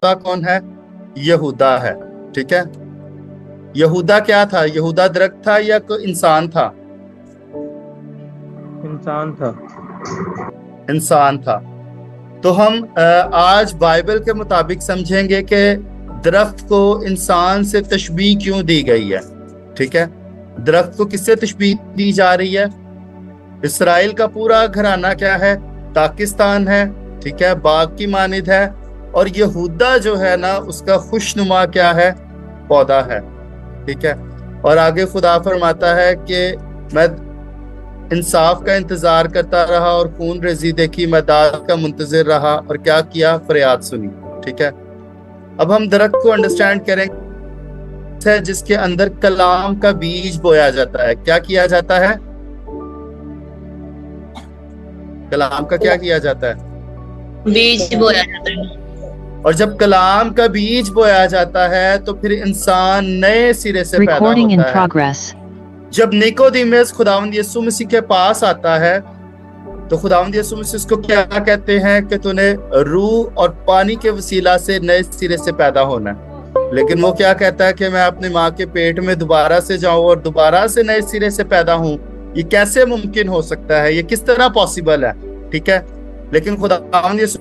पौधा कौन है? यहूदा है। ठीक है, यहूदा क्या था? यहूदा दरख्त था या कोई इंसान था? इंसान था। इंसान था। तो हम आज बाइबल के मुताबिक समझेंगे कि दरख्त को इंसान से तशबीह क्यों दी गई है। ठीक है, दरख्त को किससे तशबीह दी जा रही है? इसराइल का पूरा घराना क्या है? पाकिस्तान है। ठीक है, बाग की मानिद है। और यहूदा जो है ना, उसका खुशनुमा क्या है? पौधा है। ठीक है, और आगे खुदा फरमाता है कि मैं इंसाफ का इंतजार करता रहा और खून रेजी देखी, मैं दाद का मुंतजिर रहा और क्या किया? फरियाद सुनी। ठीक है, अब हम दरख्त को अंडरस्टैंड करेंगे जिसके अंदर कलाम का बीज बोया जाता है। क्या किया जाता है? कलाम का क्या किया जाता है? बीज बोया जाता है। और जब कलाम का बीज बोया जाता है तो फिर इंसान नए सिरे से पैदा होता है। जब निकोदेमुस खुदावंद यीशु मसीह के पास आता है तो खुदावंद यीशु मसीह उसको क्या कहते हैं कि तूने रूह और पानी के वसीला से नए सिरे से पैदा होना है। लेकिन वो क्या कहता है कि मैं अपनी माँ के पेट में दोबारा से जाऊं और दोबारा से नए सिरे से पैदा हूं। ये कैसे मुमकिन हो सकता है? ये किस तरह पॉसिबल है? ठीक है, लेकिन खुदावंद यीशु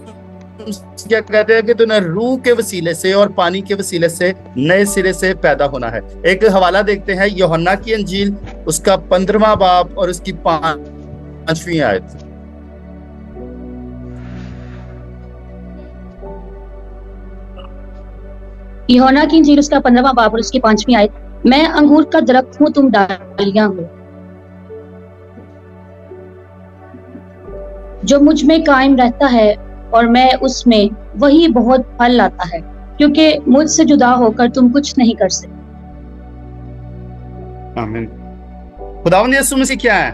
क्या कहते हैं कि तूने रूह के वसीले से और पानी के वसीले से नए सिरे से पैदा होना है। एक हवाला देखते हैं यूहन्ना की अंजील, उसका 15वां बाब और उसकी 5वीं आयत। यूहन्ना की इंजील उसका 15वां बाब और उसकी 5वीं आयत। मैं अंगूर का दरख्त हूँ, तुम डालियां हो। जो मुझ में कायम रहता है और मैं उसमें, वही बहुत फल लाता है, क्योंकि मुझसे जुदा होकर तुम कुछ नहीं कर सकते। आमीन। खुदावंद यीशु मसीह क्या है?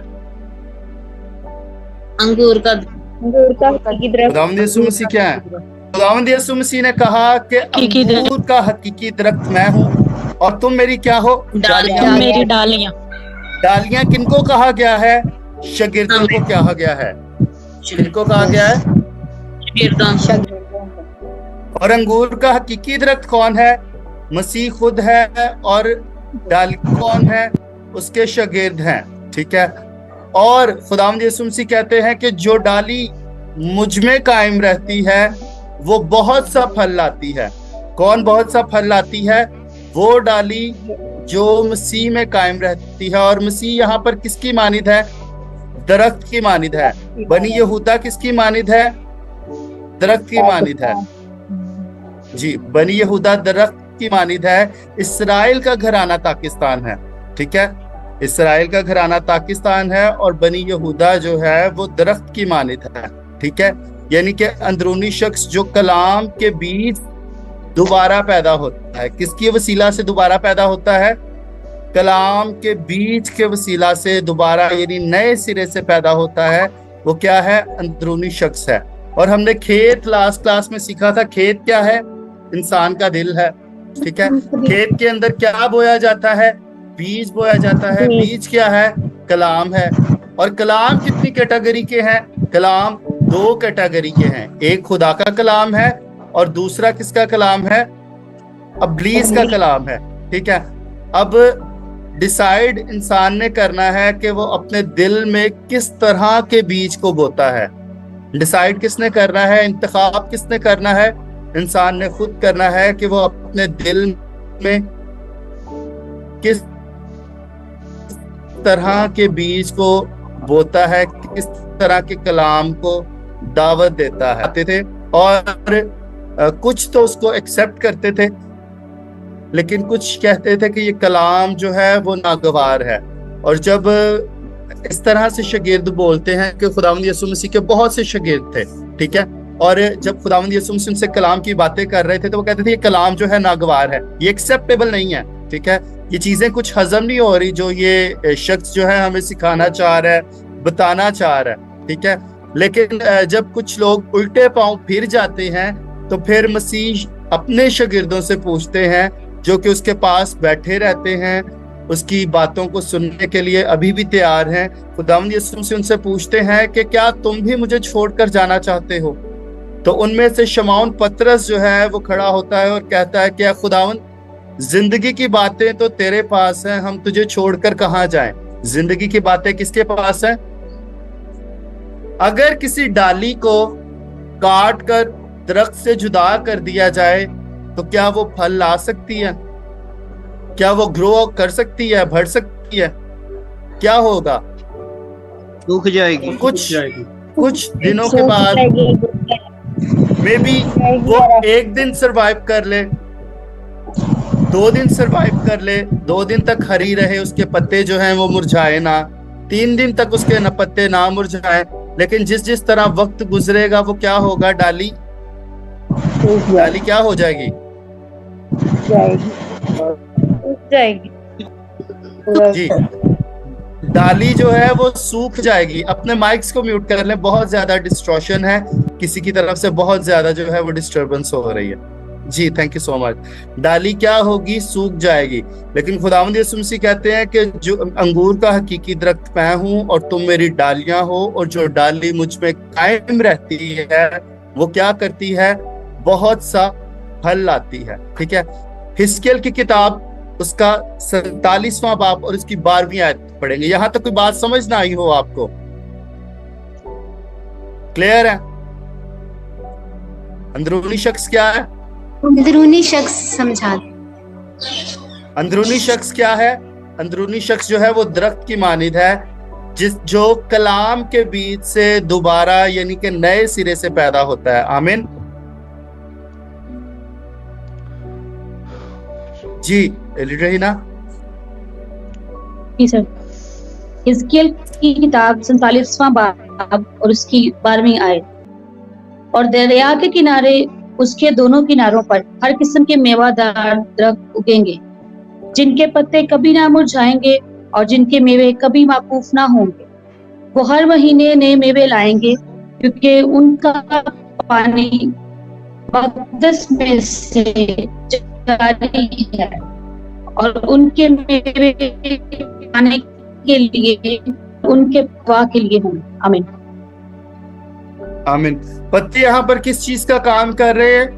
अंगूर का खुदावंद यीशु मसीह क्या है? खुदावंद यीशु मसीह ने कहा कि अंगूर का हकीकी दरख्त मैं हूँ और तुम मेरी क्या हो? डालियां। मेरी डालियां। डालियां किनको कहा गया है? शागिर्दों को कहा गया है। किनको कहा गया है? और अंगूर का हकीकी दरख्त कौन है? मसीह खुद है। और डाली कौन है? उसके शागिर्द हैं। ठीक है, और खुदावंद यीशु मसीह कहते हैं कि जो डाली मुझ में कायम रहती है वो बहुत सा फल लाती है। कौन बहुत सा फल लाती है? वो डाली जो मसीह में कायम रहती है। और मसीह यहाँ पर किसकी मानिद है? दरख्त की मानिद है। बनी यहूदा किसकी मानिद है? दरख्त की मानिद है। जी, बनी यहूदा दरख्त की मानिद है। इसराइल का घराना पाकिस्तान है। ठीक है, इसराइल का घराना पाकिस्तान है और बनी यहूदा जो है वो दरख्त की मानिद है। ठीक है, यानी कि अंदरूनी शख्स जो कलाम के बीज दोबारा पैदा होता है। किसकी वसीला से दोबारा पैदा होता है? कलाम के बीज के वसीला से दोबारा, यानी नए सिरे से पैदा होता है। वो क्या है? अंदरूनी शख्स है। और हमने खेत लास्ट क्लास में सीखा था। खेत क्या है? इंसान का दिल है। ठीक है, खेत के अंदर क्या बोया जाता है? बीज बोया जाता है। बीज क्या है? कलाम है। और कलाम कितनी कैटेगरी के हैं? कलाम 2 कैटेगरी के हैं। एक खुदा का कलाम है और दूसरा किसका कलाम है? इब्लीस का कलाम है। ठीक है, अब डिसाइड इंसान ने करना है कि वो अपने दिल में किस तरह के बीज को बोता है। डिसाइड किसने करना है? इंतखाब किसने करना है? इंसान ने खुद करना है कि वो अपने दिल में किस तरह के बीज को बोता है, किस तरह के कलाम को दावत देता है। आते थे और कुछ तो उसको एक्सेप्ट करते थे, लेकिन कुछ कहते थे कि ये कलाम जो है वो नागवार है। और जब इस तरह से शागिर्द बोलते हैं कि खुदावंद यीशु मसीह के बहुत से शागिर्द थे। ठीक है, और जब खुदावंद यीशु मसीह उनसे कलाम की बातें कर रहे थे तो वो कहते थे ये कलाम जो है नागवार है, ये एक्सेप्टेबल नहीं है। ठीक है, ये चीजें कुछ हजम नहीं हो रही जो ये शख्स जो है हमें सिखाना चाह रहा है, बताना चाह रहा है। ठीक है, लेकिन जब कुछ लोग उल्टे पांव फिर जाते हैं तो फिर मसीह अपने शागिर्दों से पूछते हैं जो कि उसके पास बैठे रहते हैं, उसकी बातों को सुनने के लिए अभी भी तैयार हैं। खुदावंद यीशु से उनसे पूछते हैं कि क्या तुम भी मुझे छोड़कर जाना चाहते हो? तो उनमें से शमौन पतरस जो है वो खड़ा होता है और कहता है कि खुदावन, जिंदगी की बातें तो तेरे पास हैं, हम तुझे छोड़कर कहाँ जाएं। जिंदगी की बातें किसके पास हैं? अगर किसी डाली को काट कर दरख्त से जुदा कर दिया जाए तो क्या वो फल ला सकती है? क्या वो ग्रो कर सकती है, बढ़ सकती है? क्या होगा? सूख जाएगी। कुछ दिनों के बाद मे बी वो एक दिन सरवाइव कर ले, 2 दिन सरवाइव कर ले, 2 दिन तक हरी रहे, उसके पत्ते जो हैं वो मुरझाए ना, 3 दिन तक उसके न पत्ते ना मुरझाए, लेकिन जिस तरह वक्त गुजरेगा वो क्या होगा? डाली क्या हो जाएगी? जी, डाली जो है वो सूख जाएगी। अपने माइक्स को म्यूट कर लें, बहुत ज्यादा डिस्ट्रॉशन है, किसी की तरफ से बहुत ज्यादा जो है वो डिस्टरबेंस हो रही है। जी, थैंक यू सो मच। डाली क्या होगी? सूख जाएगी। लेकिन खुदावंद यीशु मसीह कहते हैं कि जो अंगूर का हकीकी दरख्त मैं हूं और तुम मेरी डालियां हो, और जो डाली मुझ में कायम रहती है वो क्या करती है? बहुत सा फल लाती है। ठीक है, हिस्कियल की किताब उसका 47वां बाब और उसकी 12वीं आयत पढ़ेंगे। यहां तक कोई बात समझ ना आई हो आपको? क्लियर है? अंदरूनी शख्स क्या है? अंदरूनी शख्स समझा दे। अंदरूनी शख्स क्या है? अंदरूनी शख्स जो है वो दरख्त की मानिद है, जो कलाम के बीच से दोबारा यानी कि नए सिरे से पैदा होता है। आमीन जी, रहीना। जी सर। हिजकिय्याह की किताब 47वां बाब और उसकी 12वीं आयत। और दरिया के किनारे उसके दोनों किनारों पर हर किस्म के मेवादार दरख्त उगेंगे, जिनके पत्ते कभी ना मुरझाएंगे और जिनके मेवे कभी माकूफ ना होंगे। वो हर महीने नए मेवे लाएंगे, क्योंकि उनका पानी मक़दस में से जारी है और उनके मेवे खाने के लिए, उनके वाह के लिए होंगे। आमीन आमीन। पत्ते यहाँ पर किस चीज का काम कर रहे हैं?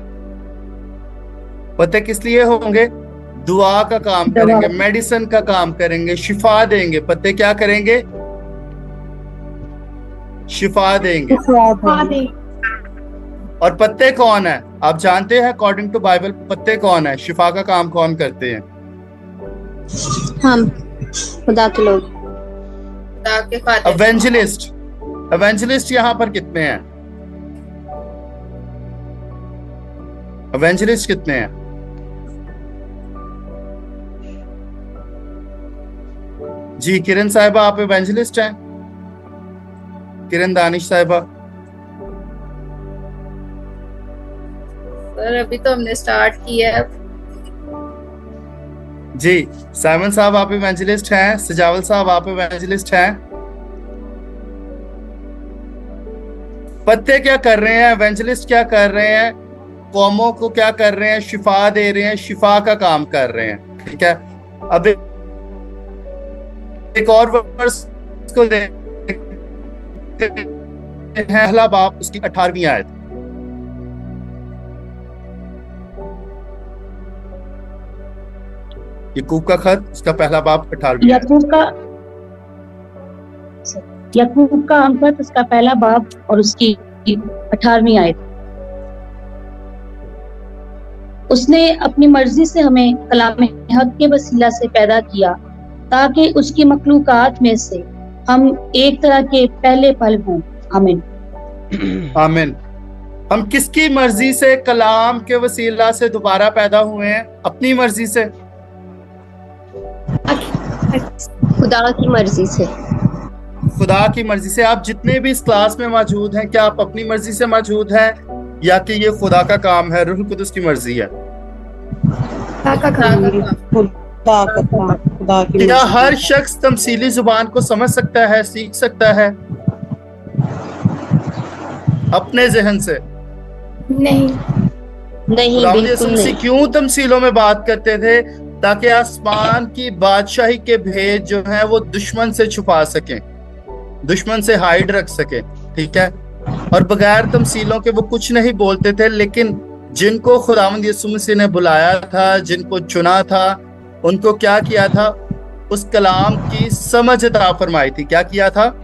पत्ते किस लिए होंगे? दुआ का काम करेंगे, मेडिसिन का काम करेंगे, शिफा देंगे। पत्ते क्या करेंगे? शिफा देंगे। और पत्ते कौन है? आप जानते हैं अकॉर्डिंग टू बाइबल पत्ते कौन है? शिफा का काम कौन करते हैं? हम, खुदा के लोग, खुदा के खातिर। एवेंजलिस्ट। एवेंजलिस्ट यहाँ पर कितने हैं? एवेंजलिस्ट कितने हैं? जी, किरण साहिबा आप एवेंजलिस्ट हैं? किरण दानिश साहिबा। सर अभी तो हमने स्टार्ट किया है। जी, साइमन साहब आप इवेंजलिस्ट हैं? सजावल साहब आप इवेंजलिस्ट हैं? पत्ते क्या कर रहे हैं? इवेंजलिस्ट क्या कर रहे हैं? कौमों को क्या कर रहे हैं? शिफा दे रहे हैं, शिफा का काम कर रहे हैं। ठीक है, अब एक और वर्स को देखते हैं, पहला बाब उसकी 18वीं आयत। याकूब का खत उसका पहला बाब 18वीं आयत। याकूब का खत उसका पहला बाब और उसकी 18वीं आयत। उसने अपनी मर्जी से हमें कलाम हक के वसीला से पैदा किया, ताकि उसकी मखलूकात में से हम एक तरह के पहले फल हों। आमीन आमीन। हम किसकी मर्जी से कलाम के वसीला से दोबारा पैदा हुए हैं? अपनी मर्जी से? खुदा की मर्जी से। खुदा की मर्जी से। आप जितने भी इस क्लास में मौजूद हैं, क्या आप अपनी मर्जी से मौजूद हैं या कि ये खुदा का काम है, रूह कुदस की मर्जी है? क्या हर शख्स तमसीली जुबान को समझ सकता है, सीख सकता है अपने जहन से? नहीं, बिल्कुल नहीं। क्यों तमसीलों में बात करते थे? ताकि आसमान की बादशाही के भेद जो है वो दुश्मन से छुपा सकें, दुश्मन से हाइड रख सके। ठीक है, और बगैर तमसीलों के वो कुछ नहीं बोलते थे, लेकिन जिनको खुदावंद यीशु मसीह ने बुलाया था, जिनको चुना था, उनको क्या किया था? उस कलाम की समझ अता फरमाई थी। क्या किया था?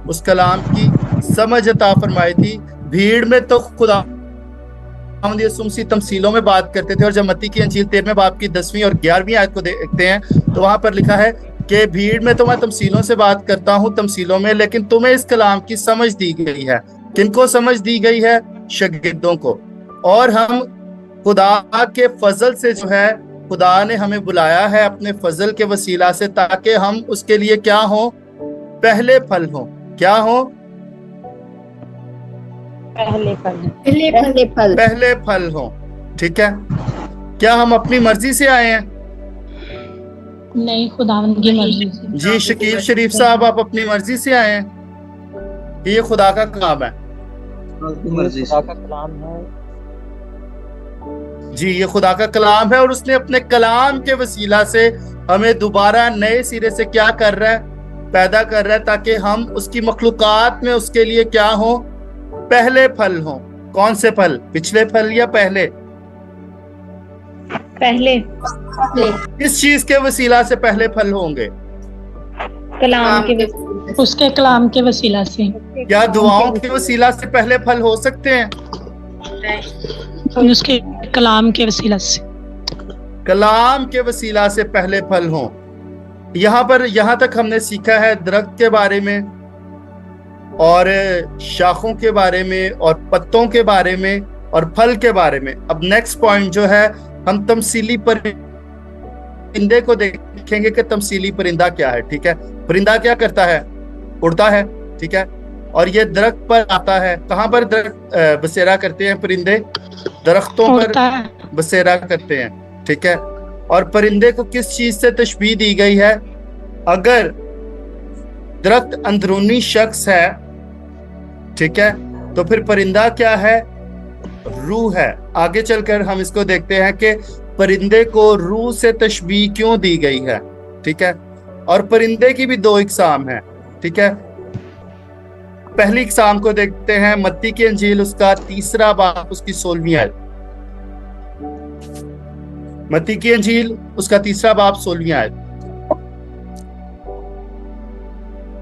उस कलाम की समझ अता फरमाई थी। भीड़ में तो खुदावंद यीशु मसीह तमसीलों में बात करते थे, और जब मत्ती की अंजील 13वें बाब की 10वीं और 11वीं आयत को देखते हैं तो वहां पर लिखा है कि भीड़ में तो मैं तमसीलों से बात करता हूँ, तमसीलों में, लेकिन तुम्हें इस कलाम की समझ दी गई है। किनको समझ दी गई है? शागिर्दों को। और हम खुदा के फजल से जो है, खुदा ने हमें बुलाया है अपने फजल के वसीला से, ताकि हम उसके लिए क्या हो? पहले फल हो। क्या हो? पहले फल। पहले फल हो। ठीक है। क्या हम अपनी मर्जी से आए हैं? नहीं, खुदावंद की मर्जी से। जी शकील शरीफ साहब, आप अपनी मर्जी से आए हैं? ये खुदा का काम है। मर्जी से। जी, ये खुदा का कलाम है, और उसने अपने कलाम के वसीला से हमें दोबारा नए सिरे से क्या कर रहा है? पैदा कर रहा है, ताकि हम उसकी मखलूकात में उसके लिए क्या हो? पहले फल हो। कौन से फल? पिछले फल या पहले? पहले। किस चीज के वसीला से पहले फल होंगे? कलाम के उसके कलाम के वसीला से। क्या दुआओं के वसीला से पहले फल हो सकते हैं? उसके कलाम के वसीला से। कलाम के वसीला से पहले फल हो। यहाँ तक हमने सीखा है दरख्त के बारे में, और शाखों के बारे में, और पत्तों के बारे में, और फल के बारे में। अब नेक्स्ट पॉइंट जो है, हम तमसीली परिंदे को देखेंगे कि तमसीली परिंदा क्या है। ठीक है। परिंदा क्या करता है? उड़ता है। ठीक है। और ये दरख्त पर आता है। कहाँ पर दरख्त बसेरा करते हैं परिंदे? दरख्तों पर बसेरा करते हैं। ठीक है। और परिंदे को किस चीज से तशबीह दी गई है? अगर दरख्त अंदरूनी शख्स है, ठीक है, तो फिर परिंदा क्या है? रूह है। आगे चलकर हम इसको देखते हैं कि परिंदे को रूह से तशबीह क्यों दी गई है। ठीक है। और परिंदे की भी दो इकसाम है। ठीक है। पहली इकसाम को देखते हैं, मत्ती की अंजील उसका 3रा बाब उसकी 16वीं आयत। मत्ती की अंजील उसका 3रा बाब 16वीं आयत।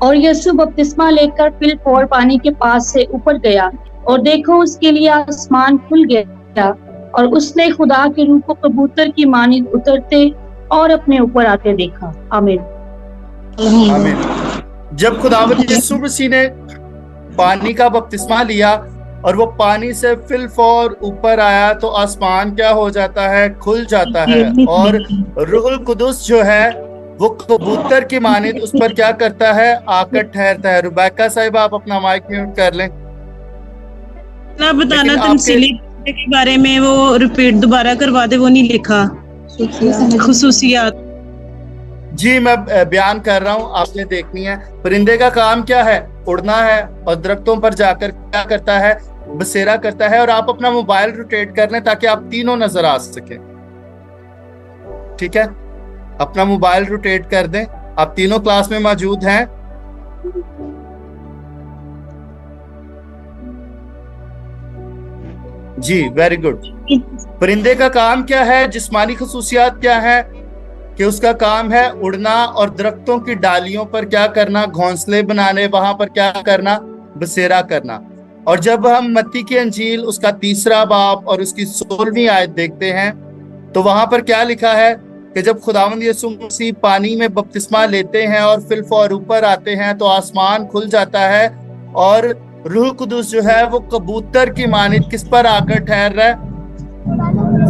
और यीशु बपतिस्मा लेकर फिलिप और पानी के पास से ऊपर गया, और देखो उसके लिए आसमान खुल गया, और उसने खुदा के रूह को कबूतर की मानिंद उतरते और अपने ऊपर आते देखा। आमीन। आमीन। जब खुदावंद यीशु मसीह ने पानी का बपतिस्मा लिया और वो पानी से फिलफौर ऊपर आया, तो आसमान क्या हो जाता है? खुल जाता है, और रूहुल कुदुस जो है वो कबूतर की मानिंद उस पर क्या करता है? आकर ठहरता है। रुबैका साहिब, आप अपना माइक म्यूट कर लें। ना बताना तमसीली के बारे में, वो रिपीट दोबारा करवा दे, वो नहीं लिखा खुसूसियात। जी, मैं बयान कर रहा हूँ, आपने देखनी है। परिंदे का काम क्या है? उड़ना है, और दरख्तों पर जाकर क्या करता है? बसेरा करता है। और आप अपना मोबाइल रोटेट कर लें ताकि आप तीनों नजर आ सके। ठीक है। अपना मोबाइल रोटेट कर दें। आप तीनों क्लास में मौजूद हैं। जी, वेरी गुड। परिंदे का काम क्या है? जिस्मानी खसूसियात क्या है? कि उसका काम है उड़ना, और दरख्तों की डालियों पर क्या करना? घोंसले बनाने, वहां पर क्या करना? बसेरा करना। और जब हम मत्ती की अंजील उसका 3रा बाब और उसकी 16वीं आयत देखते हैं, तो वहां पर क्या लिखा है कि जब खुदावंद यीशु मसीह पानी में बपतिस्मा लेते हैं और फिलफौर ऊपर आते हैं, तो आसमान खुल जाता है, और रूह कुदुस जो है वो कबूतर की मानिंद किस पर आकर ठहर रहा है?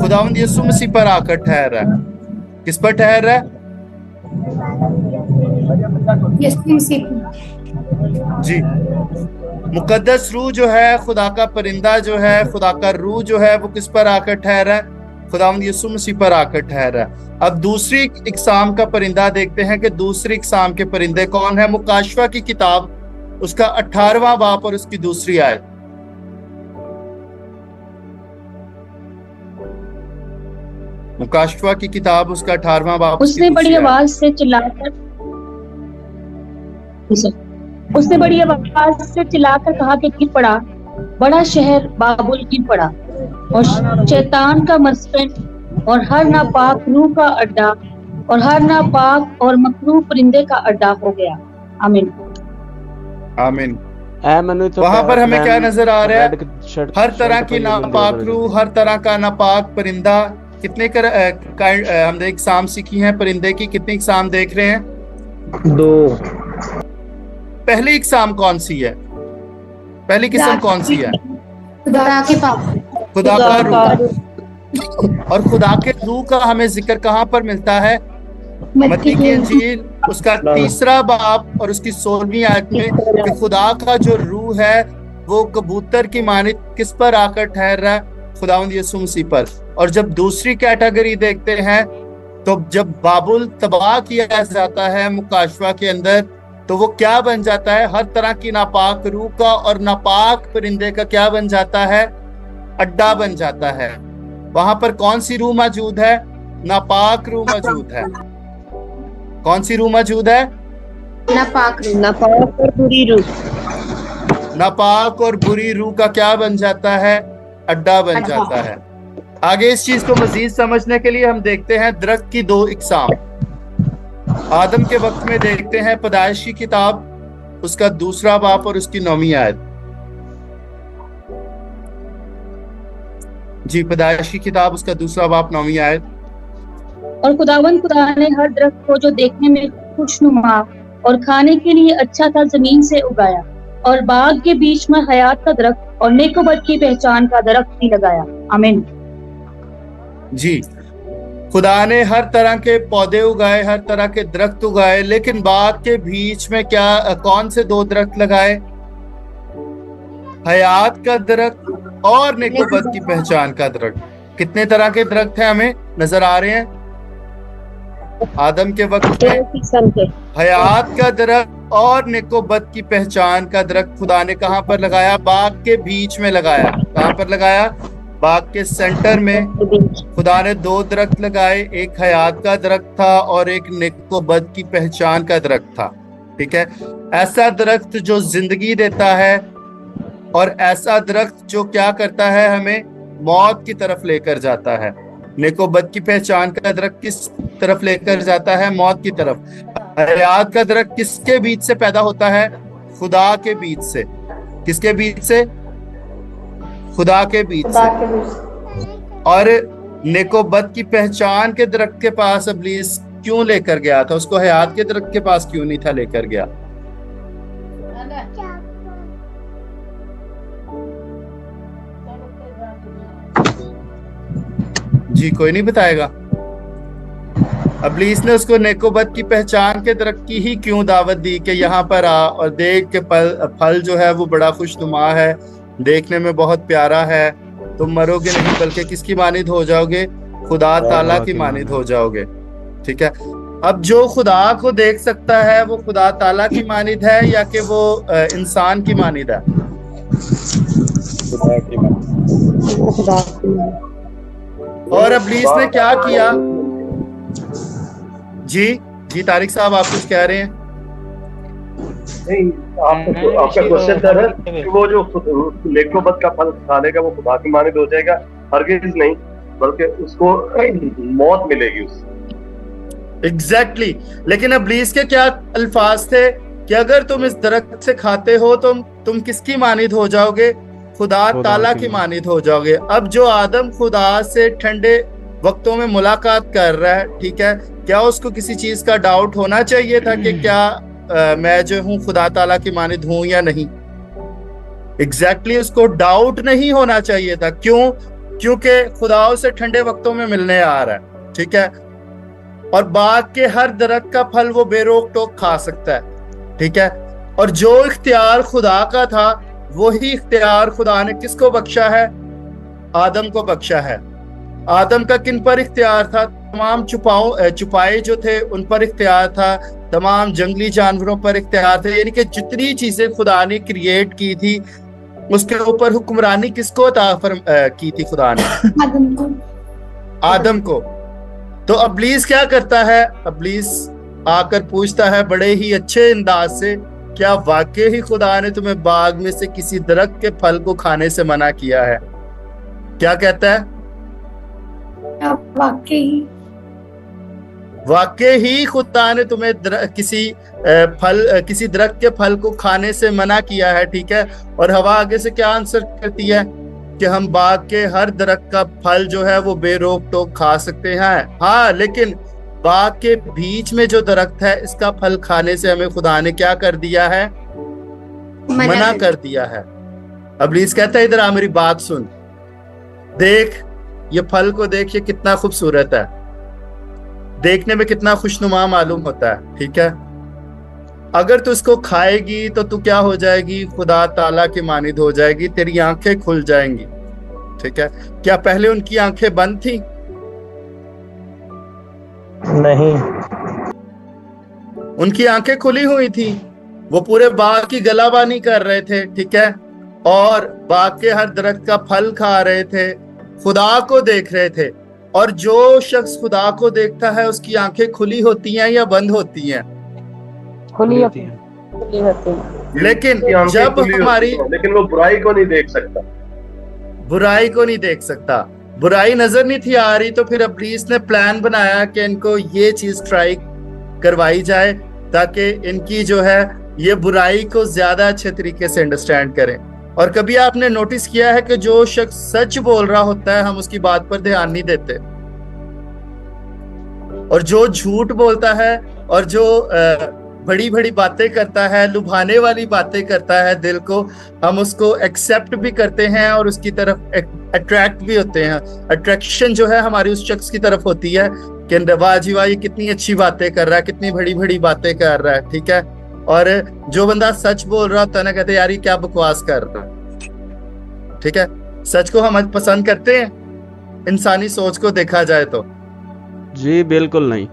खुदावंद यीशु मसीह पर आकर ठहर रहा है। किस पर ठहर रहा है? यीशु मसीह। जी। मुकद्दस रूह जो है, खुदा का परिंदा जो है, खुदा का रूह जो है, वो किस पर आकर ठहरा है? खुदावंद यीशु मसीह पर आकर ठहरा है। अब दूसरी इकसाम का परिंदा देखते हैं कि दूसरी इकसाम के परिंदे कौन है। मुकाशवा की किताब उसका 18वां बाब और उसकी 2री आयत। मुकाशवा की किताब उसका 18वां बाब। उसने बड़ी आवाज से चिल्लाकर कहा कि गिर पड़ा बड़ा शहर बाबुल गिर पड़ा और शैतान का मस्कन और हर नापाक रूह का अड्डा और हर नापाक और मकरूह परिंदे का अड्डा हो गया। आमीन आमीन। वहां पर हमें क्या नजर आ रहा है? हर तरह की नापाक रूह, हर तरह का नापाक परिंदा। कितने हमने इकसाम सीखी हैं परिंदे की? कितनी इकसाम देख रहे हैं? 2। पहली इकसाम कौन सी है? पहली किस्म कौन सी है? खुदा के पास, खुदा का रूह। और खुदा के रूह का हमें जिक्र कहाँ पर मिलता है? मत्ती की इंजील उसका 3 बाब और उसकी 16वीं आयत में कि खुदा का जो रूह है वो कबूतर की मानित किस पर आकर ठहर रहा है? खुदावंद यीशु मसीह पर। और जब दूसरी कैटेगरी देखते हैं तो जब बाबुल तबाह किया जाता है मुकाशवा के अंदर, तो वो क्या बन जाता है? हर तरह की नापाक रूह का और नापाक परिंदे का क्या बन जाता है? अड्डा बन जाता है। वहां पर कौन सी रूह मौजूद है? नापाक रूह मौजूद है। कौन सी रूह मौजूद है? नापाक रूह, नापाक और बुरी रूह। नापाक और बुरी रूह का क्या बन जाता है? अड्डा बन जाता है। आगे इस चीज को मजीद समझने के लिए हम देखते हैं दरख्त की 2 इकसाम। आदम के वक्त में देखते हैं पैदाइश की किताब उसका 2 बाब और उसकी 9वीं आयत। जी, पैदाइश की किताब उसका 2 बाब 9वीं आयत। और खुदावंद खुदा ने हर दरख्त को जो देखने में खुशनुमा और खाने के लिए अच्छा था जमीन से उगाया और बाग के बीच में हयात का दरख्त और नेकोबद की पहचान का दरख्त भी लगाया। आमीन। जी, खुदा ने हर तरह के पौधे उगाए, हर तरह के दरख्त उगाए, लेकिन बाग के बीच में क्या कौन से 2 दरख्त लगाए? हयात का दरख्त और नेकोबद की पहचान का दरख्त। कितने तरह के दरख्त हैं हमें नजर आ रहे हैं? आदम के वक्त में हयात का दरख्त और नेकोबद की पहचान का दरख्त खुदा ने कहां पर लगाया? बाग के बीच में लगाया। कहां पर लगाया? बाग के सेंटर में खुदा ने 2 दरख्त लगाए। एक हयात का दरख्त था और एक नेकोबद की पहचान का दरख्त था। ठीक है, ऐसा दरख्त जो जिंदगी देता है और ऐसा दरख्त जो क्या करता है? हमें मौत की तरफ लेकर जाता है। नेकोबद की पहचान का दरख्त किस तरफ लेकर जाता है? मौत की तरफ। हयात का दरख्त किसके बीच से पैदा होता है? खुदा के बीच से। किसके बीच से? खुदा के बीच से। और नेकोबद की पहचान के दरख्त के पास इब्लीस क्यों लेकर गया था? उसको हयात के दरख्त के पास क्यों नहीं था लेकर गया? जी, कोई नहीं बताएगा? इब्लीस ने उसको नेकोबद की पहचान के दरख्त की ही क्यों दावत दी कि यहाँ पर आ और देख के फल जो है वो बड़ा खुशनुमा है, देखने में बहुत प्यारा है, तुम मरोगे नहीं बल्कि किसकी मानिद हो जाओगे? खुदा ताला की मानिद हो जाओगे। ठीक है, अब जो खुदा को देख सकता है वो खुदा ताला की मानिद है या कि वो इंसान की मानिद है? खुदा की मानिद। और इब्लीस ने क्या किया? जी तारिक साहब, आप कुछ कह रहे हैं? नहीं, आपका क्वेश्चन सर है कि वो जो नेकोबद का फल खाने का वो खुदा की मानिद हो जाएगा? हरगिज़ नहीं, बल्कि उसको मौत मिलेगी उससे। एग्जैक्टली। लेकिन इब्लीस के क्या अल्फाज थे कि अगर तुम इस दरख्त से खाते हो तो तुम किसकी मानिद हो जाओगे? खुदा ताला की मानिद हो जाओगे। अब जो आदम खुदा से ठंडे वक्तों में मुलाकात कर रहा है, ठीक है, क्या उसको किसी चीज का डाउट होना चाहिए था कि क्या मैं जो हूँ खुदा ताला की मानिद हूँ या नहीं? एग्जैक्टली उसको डाउट नहीं होना चाहिए था। क्यों? क्योंकि खुदा से ठंडे वक्तों में मिलने आ रहा है। ठीक है, और बाग के हर दरख्त का फल वो बेरोक टोक खा सकता है। ठीक है, और जो इख्तियार खुदा का था वही इख्तियार खुदा ने किसको बख्शा है? आदम को बख्शा है। आदम का किन पर इख्तियार था? तमाम छुपाए जो थे उन पर इख्तियार था, तमाम जंगली जानवरों पर इख्तियार थे। यानी कि जितनी चीजें खुदा ने क्रिएट की थी उसके ऊपर हुक्मरानी किसको अता की थी खुदा ने? आदम को। तो इब्लीस क्या करता है? इब्लीस आकर पूछता है बड़े ही अच्छे अंदाज से क्या वाकई ही खुदा ने तुम्हें बाग में से किसी दरख्त के फल को खाने से मना किया है? क्या कहता है? वाकई ही खुदा ने तुम्हें किसी दरख्त के फल को खाने से मना किया है, ठीक है। और हवा आगे से क्या आंसर करती है कि हम बाग के हर दरख्त का फल जो है वो बेरोक टोक खा सकते हैं, हाँ, लेकिन बाग के बीच में जो दरख्त है इसका फल खाने से हमें खुदा ने क्या कर दिया है? मना कर दिया है। इब्लीस कहता है इधर आ, मेरी बात सुन, देख ये फल को देख, ये कितना खूबसूरत है, देखने में कितना खुशनुमा मालूम होता है, ठीक है। अगर तू इसको खाएगी तो तू क्या हो जाएगी? खुदा ताला की मानिद हो जाएगी, तेरी आंखें खुल जाएंगी, ठीक है। क्या पहले उनकी आंखें बंद थी? नहीं, उनकी आंखें खुली हुई थी। वो पूरे बाग की गलाबानी कर रहे थे, ठीक है, और बाग के हर दरख्त का फल खा रहे थे, खुदा को देख रहे थे। और जो शख्स खुदा को देखता है उसकी आंखें खुली होती हैं या बंद होती हैं? खुली होती है। लेकिन जब लेकिन वो बुराई को नहीं देख सकता, बुराई को नहीं देख सकता, बुराई नजर नहीं थी आ रही, तो फिर इब्लीस ने प्लान बनाया कि इनको ये चीज ट्राई करवाई जाए ताकि इनकी जो है ये बुराई को ज्यादा अच्छे तरीके से अंडरस्टैंड करें। और कभी आपने नोटिस किया है कि जो शख्स सच बोल रहा होता है हम उसकी बात पर ध्यान नहीं देते, और जो झूठ बोलता है और जो बड़ी बड़ी बातें करता है, लुभाने वाली बातें करता है दिल को, हम उसको एक्सेप्ट भी करते हैं और उसकी तरफ अट्रैक्ट भी होते हैं। अट्रैक्शन जो है हमारी उस शख्स की तरफ होती है कि वाह जी वाह, ये कितनी अच्छी बातें कर रहा है, कितनी बड़ी बड़ी बातें कर रहा है, ठीक है। और जो बंदा सच बोल रहा होता है ना, कहते यार ये क्या बकवास कर रहा है, ठीक है। सच को हम पसंद करते हैं इंसानी सोच को देखा जाए तो? जी बिल्कुल नहीं,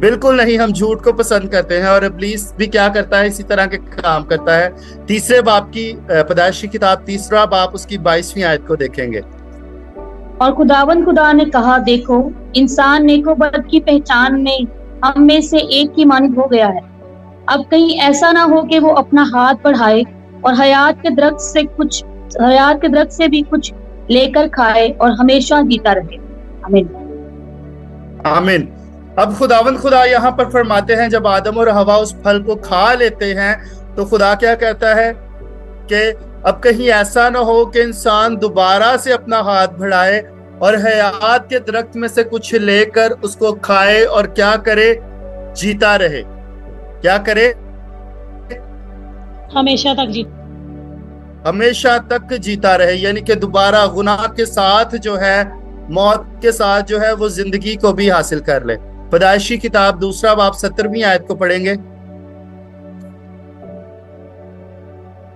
बिल्कुल नहीं, हम झूठ को पसंद करते हैं। और इब्लीस भी क्या करता है? इसी तरह के काम करता है। तीसरे बाब की पैदाइश की किताब 3 बाब उसकी 22वीं आयत को देखेंगे। और खुदा ने कहा, देखो इंसान नेको बद की पहचान में हम में से एक की मानिद हो गया है। अब कहीं ऐसा ना हो कि वो अपना हाथ बढ़ाए और हयात के दरख्त से भी कुछ लेकर खाए और हमेशा जीता रहे। आमीन, आमीन। अब खुदा यहाँ पर फरमाते हैं जब आदम और हवा उस फल को खा लेते हैं तो खुदा क्या कहता है कि अब कहीं ऐसा ना हो कि इंसान दोबारा से अपना हाथ बढ़ाए और हयात के दरख्त में से कुछ लेकर उसको खाए और क्या करे? जीता रहे। क्या करे? हमेशा तक जीता रहे, यानी कि दोबारा गुनाह के साथ जो है, मौत के साथ जो है, वो जिंदगी को भी हासिल कर ले। पैदाइश की किताब 2 बाब 17वीं आयत को पढ़ेंगे।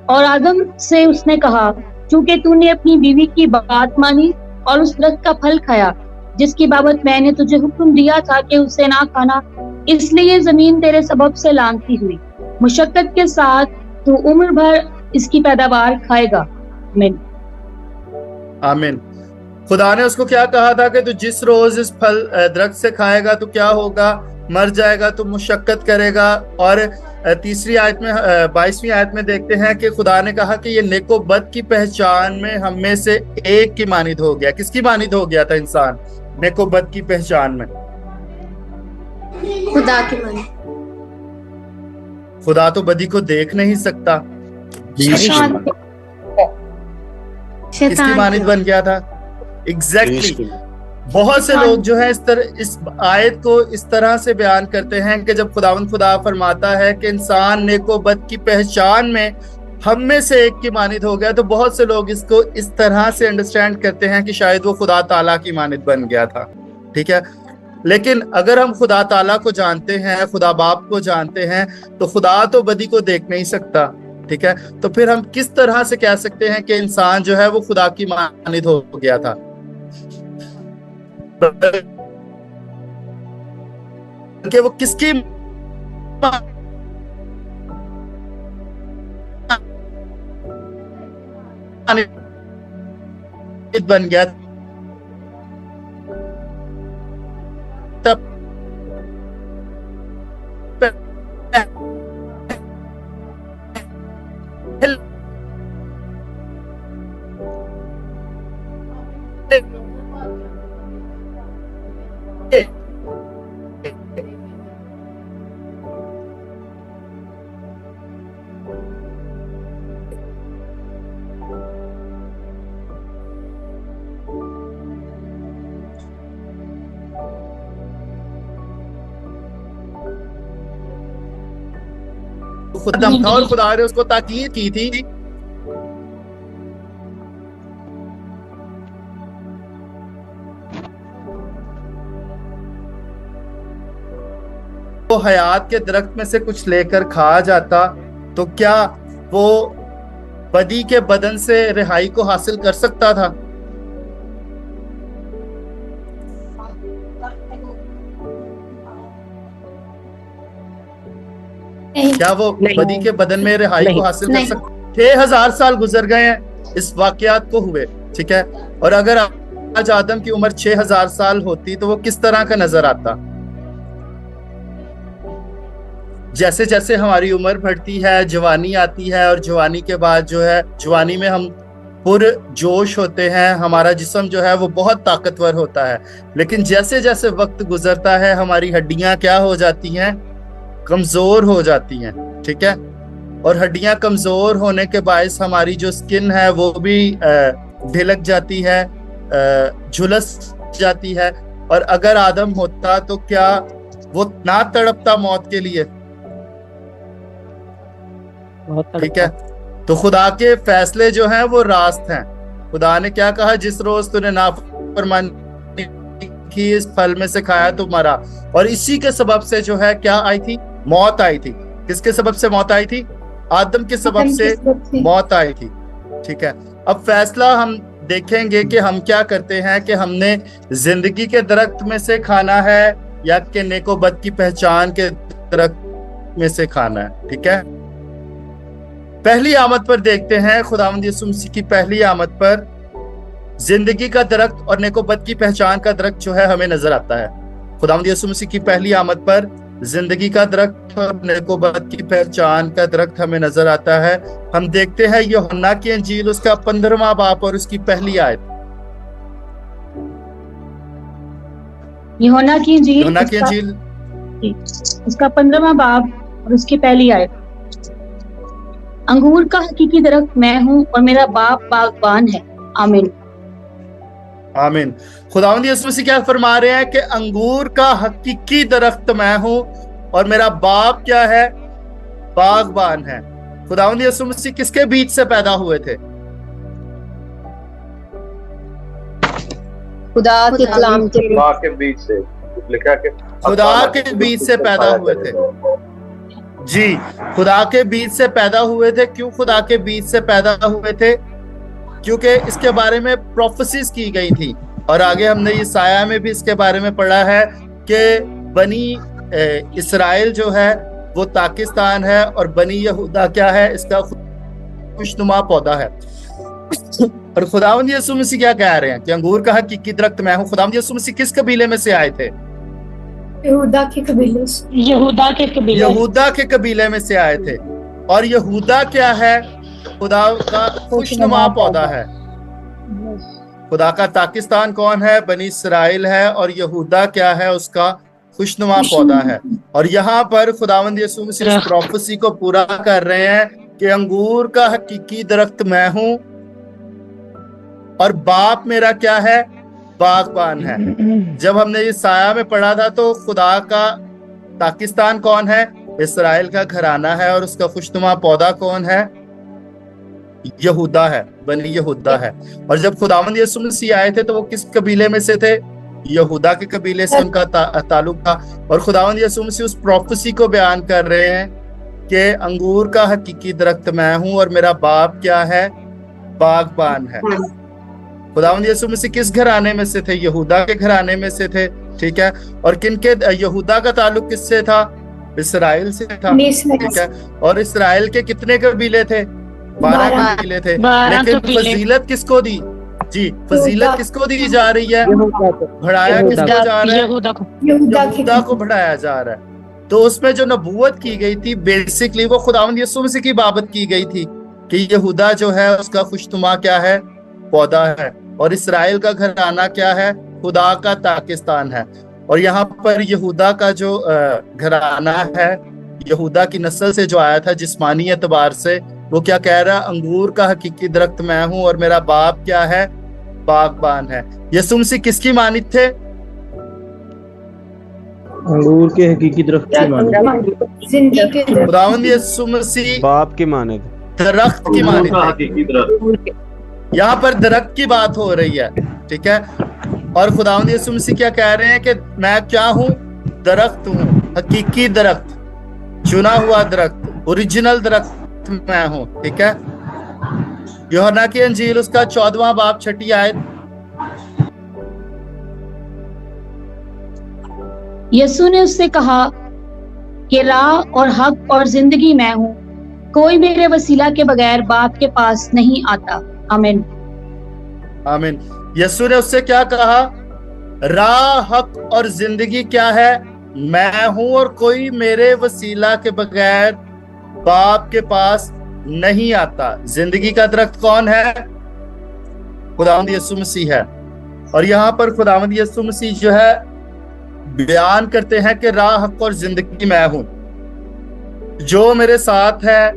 और आदम से उसने कहा, चूंकि तूने अपनी बीवी की बात मानी और उस दरख्त का फल खाया जिसकी बाबत मैंने तुझे हुक्म दिया था कि उसे ना खाना, इसलिए जमीन तेरे सबब से लानती हुई। मुशक्कत के साथ तू उम्र भर इसकी पैदावार खाएगा। आमीन, आमीन। खुदा ने उसको क्या कहा था कि तू जिस रोज इस फल दरख्त से खाएगा तो क्या होगा? मर जाएगा, तो मुशक्कत करेगा। और तीसरी आयत में 22वीं आयत में देखते हैं कि खुदा ने कहा कि ये नेको बद की पहचान में हम में से एक की मानिद हो गया। किसकी मानिद हो गया था इंसान नेको बद की पहचान में? खुदा की मानिद। खुदा तो बदी को देख नहीं सकता, किसकी मानिद बन गया था? एग्जैक्टली। बहुत से लोग जो है इस आयत को इस तरह से बयान करते हैं कि जब खुदा फरमाता है कि इंसान नेको बद की पहचान में हम में से एक की मानिद हो गया, तो बहुत से लोग इसको इस तरह से अंडरस्टैंड करते हैं कि शायद वो खुदा ताला की मानिद बन गया था, ठीक है। लेकिन अगर हम खुदा ताला को जानते हैं, खुदा बाप को जानते हैं, तो खुदा तो बदी को देख नहीं सकता, ठीक है। तो फिर हम किस तरह से कह सकते हैं कि इंसान जो है वो खुदा की मानिद हो गया था? कि वो किसकी बन गया? तब खुदा दम था और खुदा ने उसको ताकीद की थी। वो हयात के दरख्त में से कुछ लेकर खा जाता तो क्या वो बदी के बदन से रिहाई को हासिल कर सकता था? क्या वो बदी के बदन में रिहाई को हासिल कर सकता? 6000 साल गुजर गए हैं इस वाकयात को हुए, ठीक है। और अगर आज आदम की उम्र 6000 साल होती तो वो किस तरह का नजर आता? जैसे जैसे हमारी उम्र बढ़ती है, जवानी आती है, और जवानी के बाद जो है, जवानी में हम पुरजोश होते हैं, हमारा जिस्म जो है वो बहुत ताकतवर होता है। लेकिन जैसे जैसे वक्त गुजरता है हमारी हड्डियां क्या हो जाती हैं? कमजोर हो जाती हैं, ठीक है। और हड्डियां कमजोर होने के बायस हमारी जो स्किन है वो भी ढिलक जाती है, झुलस जाती है। और अगर आदम होता तो क्या वो ना तड़पता मौत के लिए? ठीक है। तो खुदा के फैसले जो हैं वो रास्त हैं। खुदा ने क्या कहा? जिस रोज तूने नाफरमानी की, इस फल में से खाया तो मरा। और इसी के सबब से जो है क्या आई थी? मौत आई थी। किसके सबब से मौत आई थी? आदम के सबब से मौत आई थी, ठीक है। अब फैसला हम देखेंगे कि हम क्या करते हैं, कि हमने जिंदगी के दरख्त में से खाना है या कि नेको बद की पहचान के दरख्त में से खाना है, ठीक है। पहली आमद पर देखते हैं, खुदावंद यीशु मसीह की पहली आमद पर जिंदगी का दरख्त और नेकोबद की पहचान का दरख्त जो है हमें नजर आता है। खुदावंद यीशु मसीह की पहली आमद पर जिंदगी का दरख्त और नेकोबद की पहचान का दरख्त हमें नजर आता है। हम देखते हैं यूहन्ना की इंजील उसका 15वां बाब और उसकी पहली आयत। यूहन्ना की इंजील उसका 15वां बाब और उसकी पहली आयत। अंगूर का हकीकी दरख्त मैं हूँ और मेरा बाप बागबान है। आमीन आमीन। खुदावंद यीशु मसीह क्या फरमा रहे हैं कि अंगूर का हकीकी दरख्त मैं हूँ और मेरा बाप क्या है? बागबान है। खुदावंद यीशु मसीह किसके बीच से पैदा हुए थे? खुदा के कलाम के बीच से, लिखा कि खुदा के बीच से पैदा हुए थे। जी, खुदा के बीच से पैदा हुए थे। क्यों खुदा के बीच से पैदा हुए थे? क्योंकि इसके बारे में प्रोफेसीज की गई थी। और आगे हमने यसाया में भी इसके बारे में पढ़ा है कि बनी इस्राएल जो है वो पाकिस्तान है और बनी यहूदा क्या है? इसका खुशनुमा पौधा है। और खुदावंद यीशु मसीह क्या कह रहे हैं कि अंगूर का हकीकी दरख्त मैं हूँ। खुदावंद यीशु मसीह किस कबीले में से आए थे? यहूदा के कबीले से। यहूदा के कबीले में से आए थे। और यहूदा क्या है? खुदा का खुशनुमा पौधा है। खुदा का पाकिस्तान कौन है? बनी इस्राएल है। और यहूदा क्या है? उसका खुशनुमा पौधा है। और यहाँ पर खुदावंद यीशु मसीह इस प्रोफेसी को पूरा कर रहे हैं कि अंगूर का हकीकी दरख्त मैं हूँ और बाप मेरा क्या है? बागबान है। जब हमने इस साया में पढ़ा था तो खुदा का पाकिस्तान कौन है? इस्राएल का घराना है। और उसका खुशनुमा पौधा कौन है? यहूदा है, बनी यहूदा है। और जब खुदावंद यीशु मसीह आए थे तो वो किस कबीले में से थे? यहूदा के कबीले से उनका ताल्लुक था। और खुदावंद यीशु मसीह उस प्रोफेसी को बयान कर रहे हैं कि अंगूर का हकीकी दरख्त मैं हूँ और मेरा बाप क्या है? बागबान है। खुदावंद यीशु मसीह किस घराने में से थे? यहूदा के घराने में से थे, ठीक है। और किनके यहूदा का ताल्लुक किससे था? इस्राएल से था, ठीक है। और इस्राएल के कितने कबीले थे? 12 कबीले थे। लेकिन फजीलत किसको दी? जी, फजीलत किसको दी जा रही है? बढ़ाया किसको जा रहा है? यहूदा को बढ़ाया जा रहा है। तो उसमें जो नबूवत की गई थी बेसिकली वो खुदावंद यीशु मसीह की बाबत की गई थी कि यहूदा जो है उसका खुशनुमा क्या है? पौधा है। और इस्राएल का घराना क्या है? खुदा का पाकिस्तान है। और यहाँ पर यहूदा का जो घराना है, यहूदा की नस्ल से जो आया था जिस्मानी एतबार से, वो क्या कह रहा? अंगूर का हकीकी दरख्त मैं हूँ और मेरा बाप क्या है? बागबान है। यीशु मसीह किसकी मानित थे? अंगूर के हकीकी दरख्त की मानद, जिंदगी के दरख्त, खुदावंद यीशु मसीह बाप की मानद, दरख्त की अंगूर का मानद। हकीकी दरख्त। यहाँ पर दरख्त की बात हो रही है, ठीक है। और खुदावंद यीशु मसीह क्या कह रहे हैं कि मैं क्या हूँ? दरख्त हूँ, हकीकी दरख्त, चुना हुआ दरख्त, ओरिजिनल दरख्त मैं हूँ, ठीक है। यूहन्ना की अंजील उसका 14वां बाब 6 आयत। यीशु ने उससे कहा कि राह और हक और जिंदगी मैं हूँ, कोई मेरे वसीला के बगैर बाप के पास नहीं आता। आमीन। आमीन। यीशु ने उससे क्या कहा? राह, हक और जिंदगी क्या है? मैं हूं, और कोई मेरे वसीला के बगैर बाप के पास नहीं आता। जिंदगी का दरख्त कौन है? खुदावंद यीशु मसीह है। और यहाँ पर खुदावंद यीशु मसीह जो है बयान करते हैं कि राह, हक और जिंदगी मैं हूं। जो मेरे साथ है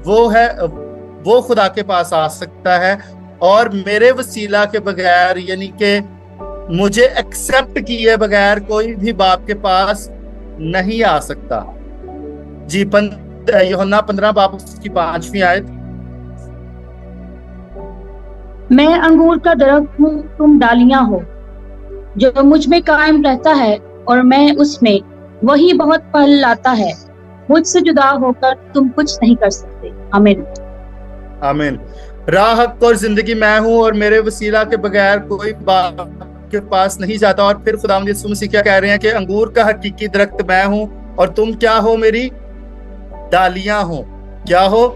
वो खुदा के पास आ सकता है, और मेरे वसीला के बगैर, यानी कि मुझे एक्सेप्ट किए बगैर कोई भी बाप के पास नहीं आ सकता। जी, यूहन्ना 15 बाब उसकी 5वीं आयत। मैं अंगूर का दरख्त हूँ, तुम डालियां हो। जो मुझ में कायम रहता है और मैं उसमें, वही बहुत फल लाता है। मुझसे जुदा होकर तुम कुछ नहीं कर सकते। आमीन। आमीन। राह, हक और जिंदगी मैं हूं, और मेरे वसीला के बगैर कोई बाप के पास नहीं जाता। और फिर खुदावंद यीशु मसीह क्या कह रहे हैं कि अंगूर का हकीकी दरख्त मैं हूं, और तुम क्या हो? मेरी डालियां हो। क्या हो?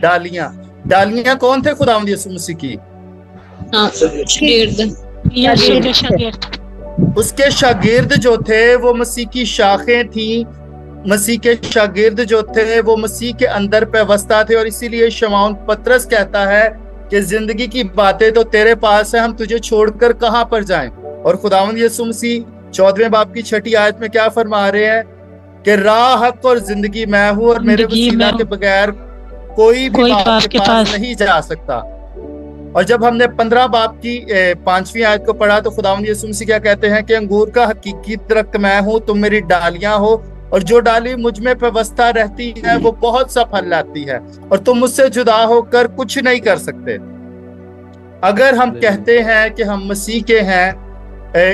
डालियां। डालियां कौन थे खुदावंद यीशु मसीह की? उसके शागिर्द जो थे वो मसीह की शाखें थी। मसीह के शागिर्द जो थे वो मसीह के अंदर पेवस्ता थे, और इसीलिए शमौन पतरस कहता है कि जिंदगी की बातें तो तेरे पास है, हम तुझे छोड़कर कहां पर जाएं। और खुदावंद यीशु मसीह 14वें बाब की 6 आयत में क्या फरमा रहे हैं कि राह, हक और जिंदगी मैं हूं, और मेरे वसीला के बगैर कोई भी बाप के पास नहीं जा सकता। और जब हमने 15 बाब की 5वीं आयत को पढ़ा तो खुदावंद यीशु मसीह क्या कहते हैं कि अंगूर का हकीकी दरख्त मैं हूं, तुम मेरी डालियां हो, और जो डाली मुझ में व्यवस्था रहती है वो बहुत सा फल लाती है, और तुम मुझसे जुदा होकर कुछ नहीं कर सकते। अगर हम कहते हैं कि हम मसीह के हैं,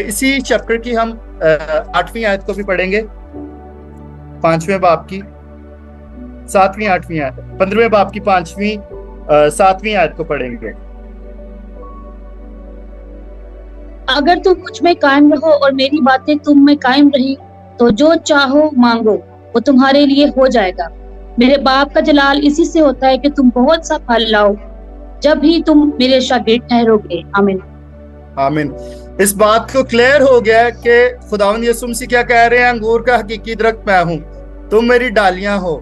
इसी चैप्टर की हम 8वीं आयत को भी पढ़ेंगे, 5वें बाब की 7वीं 8वीं आयत, 15वें बाब की 5वीं 7वीं आयत को पढ़ेंगे। अगर तुम मुझ में कायम रहो और मेरी बातें तुम में कायम रही, तो जो चाहो मांगो वो तुम्हारे लिए हो जाएगा। मेरे बाप का जलाल इसी से होता है कि तुम बहुत सा फल लाओ, जब भी तुम मेरे शागिर्द ठहरोगे। आमीन। आमीन। इस बात को क्लियर हो गया कि खुदावंद यीशु मसीह क्या कह रहे हैं? अंगूर का हकीकी दरख्त मैं हूं, तुम मेरी डालियां हो,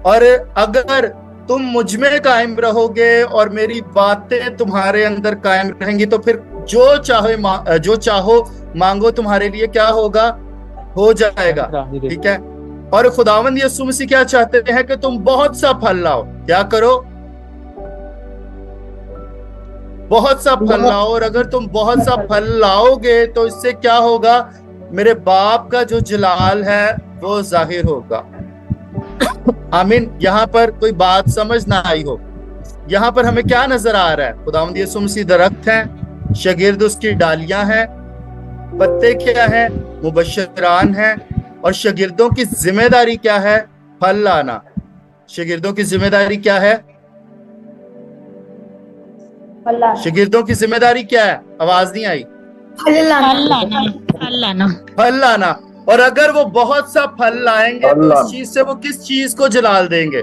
और अगर तुम मुझ में कायम रहोगे और मेरी बातें तुम्हारे अंदर कायम रहेंगी, तो फिर जो चाहो मांगो तुम्हारे लिए क्या होगा? हो जाएगा। ठीक है। और खुदावंद यीशु मसीह क्या चाहते हैं कि तुम बहुत सा फल लाओ। क्या करो? बहुत सा फल लाओ। और अगर तुम बहुत सा फल लाओगे तो इससे क्या होगा? मेरे बाप का जो जलाल है वो जाहिर होगा। आमीन। यहाँ पर कोई बात समझ ना आई हो। यहाँ पर हमें क्या नजर आ रहा है? खुदावंद यीशु मसीह दरख्त हैं, शागिर्द उसकी डालियां हैं, पत्ते क्या है? मुबश्शिरान हैं। और शागिर्दों की जिम्मेदारी क्या है? फल लाना। शागिर्दों की जिम्मेदारी क्या है? शागिर्दों की जिम्मेदारी क्या है? आवाज नहीं आई। फल लाना। और अगर वो बहुत सा फल लाएंगे तो इस चीज से वो किस चीज को जलाल देंगे?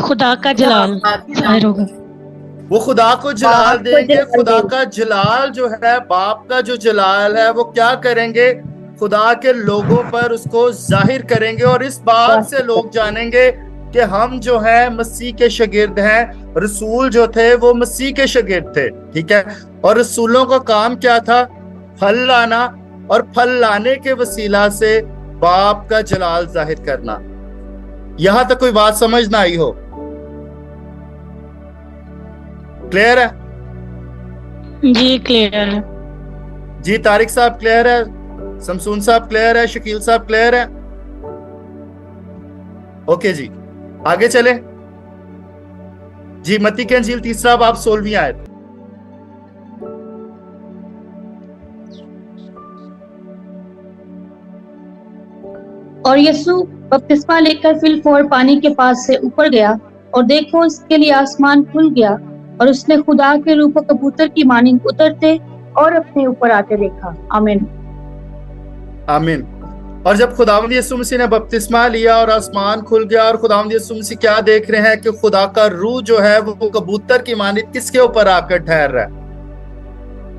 खुदा का जलाल जाहिर होगा। वो खुदा को जलाल देंगे। खुदा का जलाल जो है, बाप का जो जलाल है, वो क्या करेंगे? खुदा के लोगों पर उसको जाहिर करेंगे, और इस बात से लोग जानेंगे कि हम जो है मसीह के शागिर्द हैं। रसूल जो थे वो मसीह के शागिर्द थे। ठीक है। और रसूलों का काम क्या था? फल लाना, और फल लाने के वसीला से बाप का जलाल जाहिर करना। यहां तक कोई बात समझ ना आई हो? क्लियर है? जी क्लियर है। जी तारिक साहब क्लियर है, शमसून साहब क्लियर है, शकील साहब क्लियर है? ओके जी, आगे चले जी। मत्ती की अंजील तीसरा बाब 16वीं आयत। और यीशु बपतिस्मा लेकर फिलफोर पानी के पास से ऊपर गया, और देखो उसके लिए आसमान खुल गया, और उसने खुदा के रूप कबूतर की मानिंद उतरते और अपने ऊपर आते देखा। आमीन आमीन। और जब खुदावंद यीशु मसीह ने बपतिस्मा लिया और आसमान खुल गया, और खुदावंद यीशु मसीह क्या देख रहे हैं कि खुदा का रूह जो है वो कबूतर की मानिंद किसके ऊपर आकर ठहर रहा है?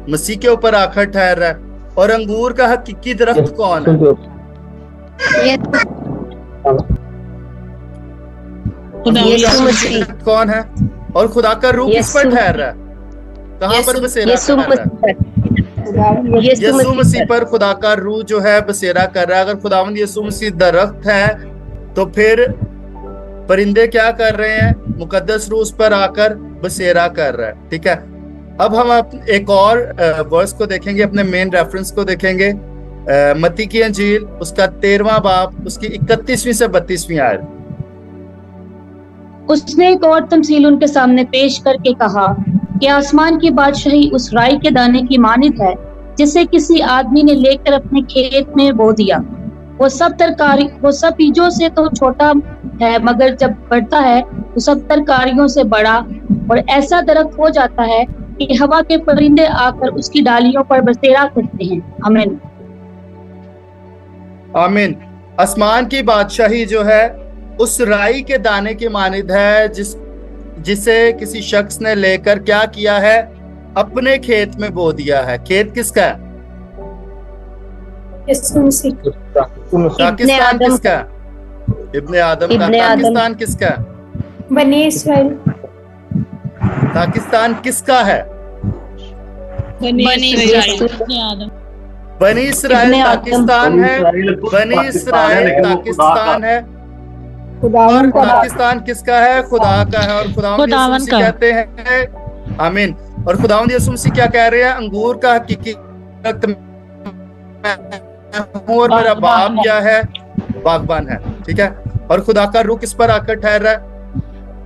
मसीह के ऊपर आकर ठहर रहा है। और अंगूर का हकीकी दरख्त कौन है? कौन है? और खुदा का रूह किस पर ठहर रहा है? कहाँ पर बसेरा कर रहा है? यीशु मसीह पर खुदा का रूह जो है बसेरा कर रहा है। अगर खुदावंद यीशु मसीह दरख्त है तो फिर परिंदे क्या कर रहे हैं? मुकद्दस रूह उस पर आकर बसेरा कर रहा है। ठीक है, अब हम एक और वर्स को देखेंगे, अपने मेन रेफरेंस को देखेंगे। मत्ती की अंजील उसका 13वां बाब उसकी 31वीं से 32वीं आयत। उसने एक और तमसील उनके सामने पेश करके कहा कि आसमान की बादशाही उस राई के दाने की मानित है जिसे किसी आदमी ने लेकर अपने खेत में बो दिया। वो सब बीजों से तो छोटा है, मगर जब बढ़ता है तो सब तरकारियों से बड़ा, और ऐसा दरख्त हो जाता है कि हवा के परिंदे आकर उसकी डालियों पर बसेरा करते हैं। आमीन आमीन। आसमान की बादशाही जो है उस राई के दाने की मानिद है जिसे किसी शख्स ने लेकर क्या किया है? अपने खेत में बो दिया है। खेत किसका है? पाकिस्तान किसका है? इब्ने आदम का। पाकिस्तान किसका है? बनी इस्राइल। पाकिस्तान किसका है? बनी इस्राइल। बनी इस्राइल पाकिस्तान है। बनी इस्राइल पाकिस्तान है। और पाकिस्तान किसका है? खुदा का है। और खुदावंद यीशु मसीह कहते हैं आमीन। और खुदावंद यीशु मसीह क्या कह रहे हैं? अंगूर का हकीकी दरख्त हूं और मेरा बाप क्या है? बागबान है। ठीक है, और खुदा का रूह किस पर आकर ठहर रहा है?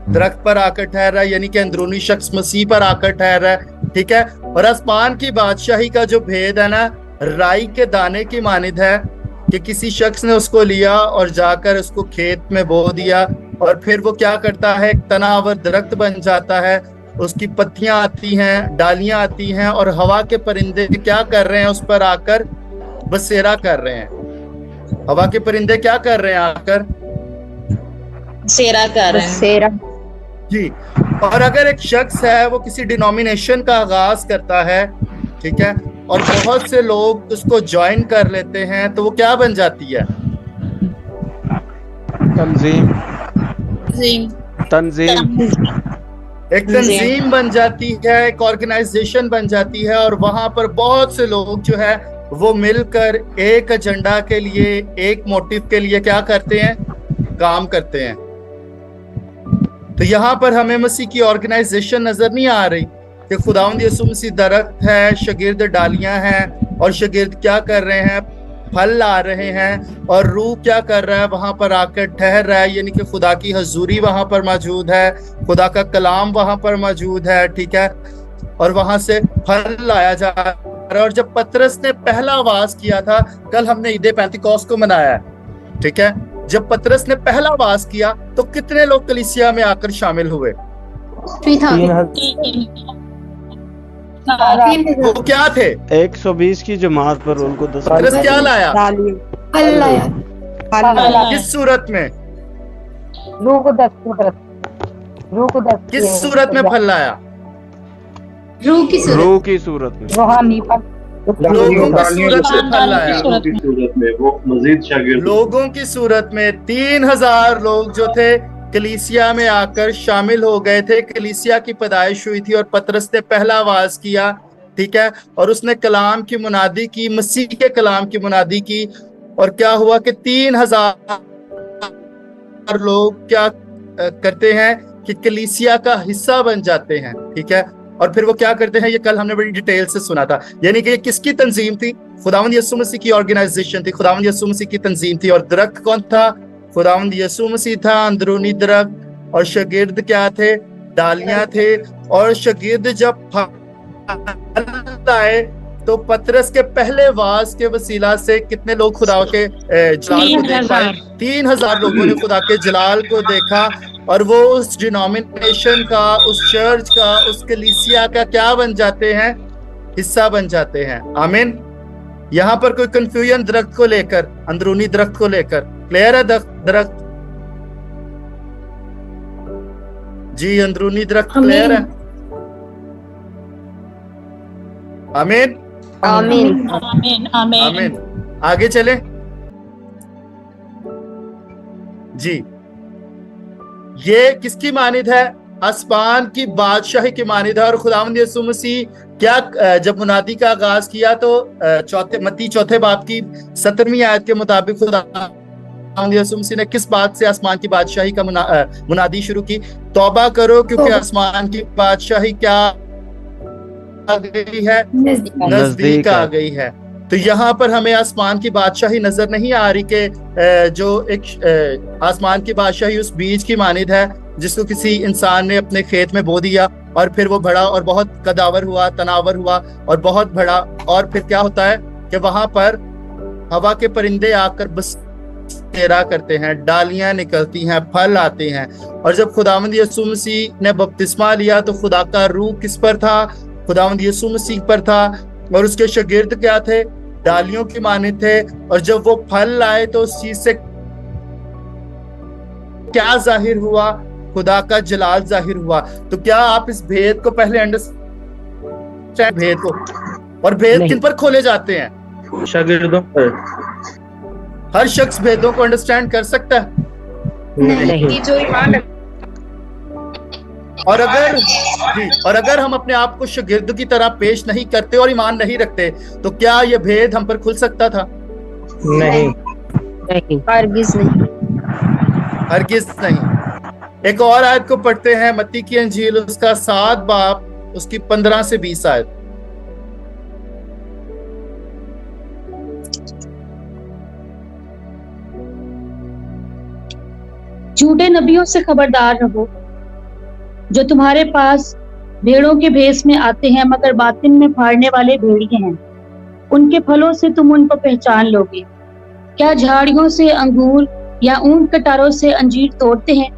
दरख्त पर आकर ठहर रहा है, यानी कि अंदरूनी शख्स मसीह पर आकर ठहर रहा है। ठीक है, और आसमान की बादशाही का जो भेद है ना, राई के दाने की मानिद है कि किसी शख्स ने उसको लिया और जाकर उसको खेत में बो दिया, और फिर वो क्या करता है? एक तनावर दरख्त बन जाता है। उसकी पत्तियां आती हैं, डालियां आती हैं, और हवा के परिंदे क्या कर रहे हैं? उस पर आकर बसेरा कर रहे हैं। हवा के परिंदे क्या कर रहे हैं? आकर बसेरा कर रहे हैं जी। और अगर एक शख्स है वो किसी डिनोमिनेशन का आगाज करता है, ठीक है, और बहुत से लोग उसको ज्वाइन कर लेते हैं, तो वो क्या बन जाती है? तंजीम। एक तंजीम बन जाती है, एक ऑर्गेनाइजेशन बन जाती है, और वहां पर बहुत से लोग जो है वो मिलकर एक एजेंडा के लिए, एक मोटिव के लिए क्या करते हैं? काम करते हैं। तो यहाँ पर हमें मसीह की ऑर्गेनाइजेशन नजर नहीं आ रही कि खुदावंद यीशु मसीह दरख्त है, शागिर्द डालियां हैं, और शागिर्द क्या कर रहे हैं? फल ला रहे हैं, और रूह क्या कर रहा है? वहां पर आकर ठहर रहा है, यानी कि खुदा की हजूरी वहां पर मौजूद है, खुदा का कलाम वहां पर मौजूद है। ठीक है, और वहां से फल लाया जा रहा है। और जब पतरस ने पहला आवाज किया था, कल हमने ईद पेंतिकोस्त को मनाया है, ठीक है, जब पतरस ने पहला आवाज किया तो कितने लोग कलीसिया में आकर शामिल हुए? वो क्या थे? 120 की जमात पर उनको 10 पतरस क्या लाया? अल्लाह किस सूरत में? रूह को 10 किस सूरत में फल लाया? रूह की सूरत में। रूहानी फल लोगों की सूरत में फल लाया। वो मजीद शागिर्द लोगों की सूरत में 3000 लोग जो थे कलीसिया में आकर शामिल हो गए थे। कलीसिया की पैदाइश हुई थी और पतरस ने पहला आवाज किया, ठीक है, और उसने कलाम की मुनादी की, मसीह के कलाम की मुनादी की, और क्या हुआ कि 3000 लोग क्या करते हैं कि कलीसिया का हिस्सा बन जाते हैं। ठीक है, और फिर वो क्या करते हैं, ये कल हमने बड़ी डिटेल से सुना था। यानी कि ये किसकी तंजीम थी? खुदावंद यीशु मसीह की ऑर्गेनाइजेशन थी, खुदावंद यीशु मसीह की तंजीम थी। और दरख्त कौन था? खुदावंद यीशु मसीह था, अंदरूनी दरख्त। और शागिर्द क्या थे? डालियां थे। और शागिर्द जब फल आए तो पतरस के पहले वाज के वसीला से कितने लोग खुदा के जलाल को देख पाए? 3000 लोगों ने खुदा के जलाल को देखा। और वो उस डिनोमिनेशन का, उस चर्च का, उस कलीसिया का क्या बन जाते हैं? हिस्सा बन जाते हैं। आमीन। यहाँ पर कोई कंफ्यूजन दरख्त को लेकर, अंदरूनी दरख्त को लेकर क्लियर है? दरख्त जी, अंदरूनी दरख्त क्लियर है? आमीन आमीन आमीन आमीन आमीन। आगे चले जी। ये किसकी मानिद है? आसमान की बादशाही की मानिद है। और खुदावंद यीशु मसीह क्या जब मुनादी का आगाज किया तो मत्ती चौथे बाब की 17वीं आयत के मुताबिक खुदावंद यीशु मसीह ने किस बात से आसमान की बादशाही का मुनादी शुरू की? तौबा करो क्योंकि आसमान की बादशाही क्या आ गई है? नजदीक आ गई है। तो यहाँ पर हमें आसमान की बादशाही नजर नहीं आ रही कि जो एक आसमान की बादशाही उस बीज की मानिद है जिसको किसी इंसान ने अपने खेत में बो दिया और फिर वो बढ़ा और बहुत कदावर हुआ, तनावर हुआ और बहुत बढ़ा। और फिर क्या होता है कि वहां पर हवा के परिंदे आकर बसेरा करते हैं, डालियां निकलती हैं, फल आते हैं। और जब खुदावंद यीशु मसीह ने बपतिस्मा लिया तो खुदा का रूह किस पर था? खुदावंद यीशु मसीह पर था। और उसके शागिर्द क्या थे? डालियों की माने थे। और जब वो फल लाए तो उस चीज से क्या जाहिर हुआ? खुदा का जलाल जाहिर हुआ। तो क्या आप इस भेद को पहले अंडरस्टैंड, भेद को, और भेद किन पर खोले जाते हैं? शागिर्दों पर। हर शख्स भेदों को अंडरस्टैंड कर सकता है? नहीं। जो ईमान और अगर हम अपने आप को शागिर्द की तरह पेश नहीं करते और ईमान नहीं रखते तो क्या ये भेद हम पर खुल सकता था? नहीं, हरगिज़ नहीं। हरगिज़ नहीं। एक और आयत को पढ़ते हैं, मत्ती की अंजील उसका 7 बाब उसकी 15 से 20 आयत। झूठे नबियों से खबरदार रहो जो तुम्हारे पास भेड़ों के भेष में आते हैं मगर बातिन में फाड़ने वाले भेड़िए हैं। उनके फलों से तुम उनको पहचान लोगे। क्या झाड़ियों से अंगूर या ऊंट कटारों से अंजीर तोड़ते हैं?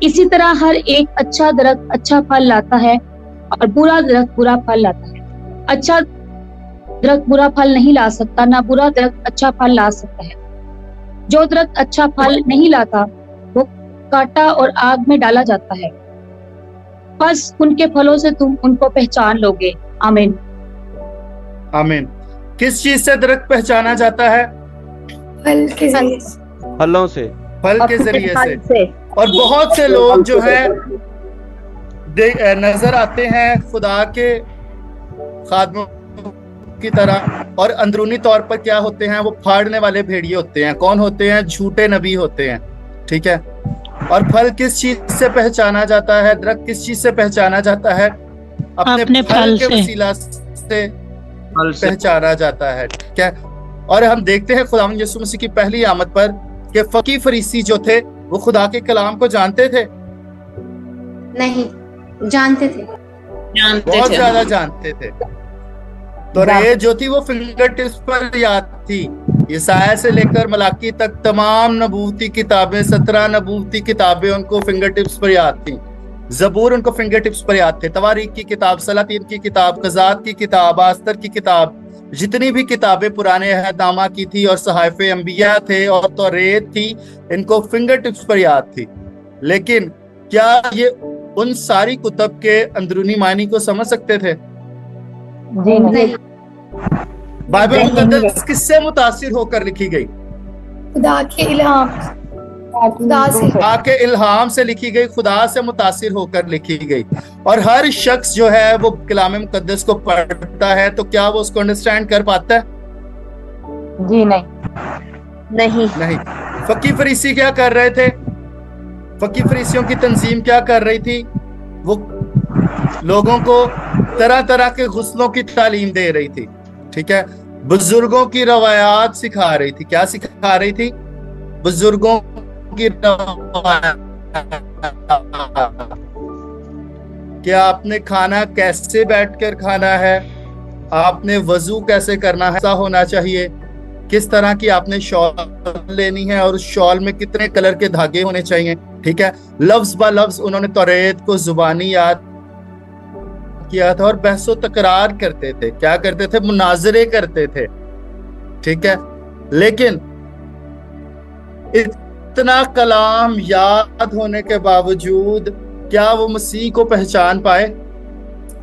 इसी तरह हर एक अच्छा दरख्त अच्छा फल लाता है और बुरा दरख्त बुरा फल लाता है। अच्छा दरख्त बुरा फल नहीं ला सकता, ना बुरा दरख्त अच्छा फल ला सकता है। जो दरख्त अच्छा फल नहीं लाता वो काटा और आग में डाला जाता है। बस उनके फलों से तुम उनको पहचान लोगे। आमीन आमीन। किस चीज से दरख्त पहचाना जाता है? फल के जरिए। फलों से, फल के जरिए से। और बहुत से लोग जो है नजर आते हैं खुदा के खादमों की तरह और अंदरूनी तौर पर क्या होते हैं? वो फाड़ने वाले भेड़िए होते हैं। कौन होते हैं? झूठे नबी होते हैं। ठीक है। और फल किस चीज से पहचाना जाता है? दरख्त किस चीज से पहचाना जाता है? अपने फल के वसीला से पहचाना जाता है। ठीक है। और हम देखते हैं खुदावंद यीशु मसीह की पहली आमद पर कि फकी फरीसी जो थे वो खुदा के कलाम को जानते थे? नहीं जानते थे, बहुत ज्यादा जानते थे। तो रेत जो थी वो फिंगर टिप्स पर याद थी। यसाया से लेकर मलाकी तक तमाम नबूवती किताबें, 17 नबूवती किताबें उनको फिंगर टिप्स पर याद थी। जबूर उनको फिंगर टिप्स पर याद थे। तवारीख की किताब, सलातीन की किताब, कज़ात की किताब, आस्तर की किताब, जितनी भी किताबें पुराने अहदनामा की थी और सहाइफे अंबिया थे और तौरेत थी, इनको फिंगर टिप्स पर याद थी। लेकिन क्या ये उन सारी कुतब के अंदरूनी मानी को समझ सकते थे? जी नहीं। बाइबल मुकद्दस किससे मुतासिर होकर लिखी गई? खुदा के इल्हाम, खुदा के इल्हाम से लिखी गई, खुदा से मुतासिर होकर लिखी गई। और हर शख्स जो है वो कलाम मुकद्दस को पढ़ता है तो क्या वो उसको अंडरस्टैंड कर पाता है? जी नहीं। नहीं। फकी फरीसी क्या कर रहे थे? फकी फरीसियों की तंजीम क्या कर रही थी? वो लोगों को तरह तरह के गुस्लों की तालीम दे रही थी, ठीक है। बुजुर्गों की रवायात सिखा रही थी। क्या सिखा रही थी? बुजुर्गों की रवायात, क्या आपने खाना कैसे बैठकर खाना है, आपने वजू कैसे करना है, ऐसा होना चाहिए, किस तरह की आपने शॉल लेनी है और उस शॉल में कितने कलर के धागे होने चाहिए, ठीक है। लफ्ज ब लफ्ज उन्होंने तौरेत को जुबानी याद किया था और बहसो तकरार करते थे। क्या करते थे? मुनाजरे करते थे, ठीक है। लेकिन इतना कलाम याद होने के बावजूद क्या वो मसीह को पहचान पाए?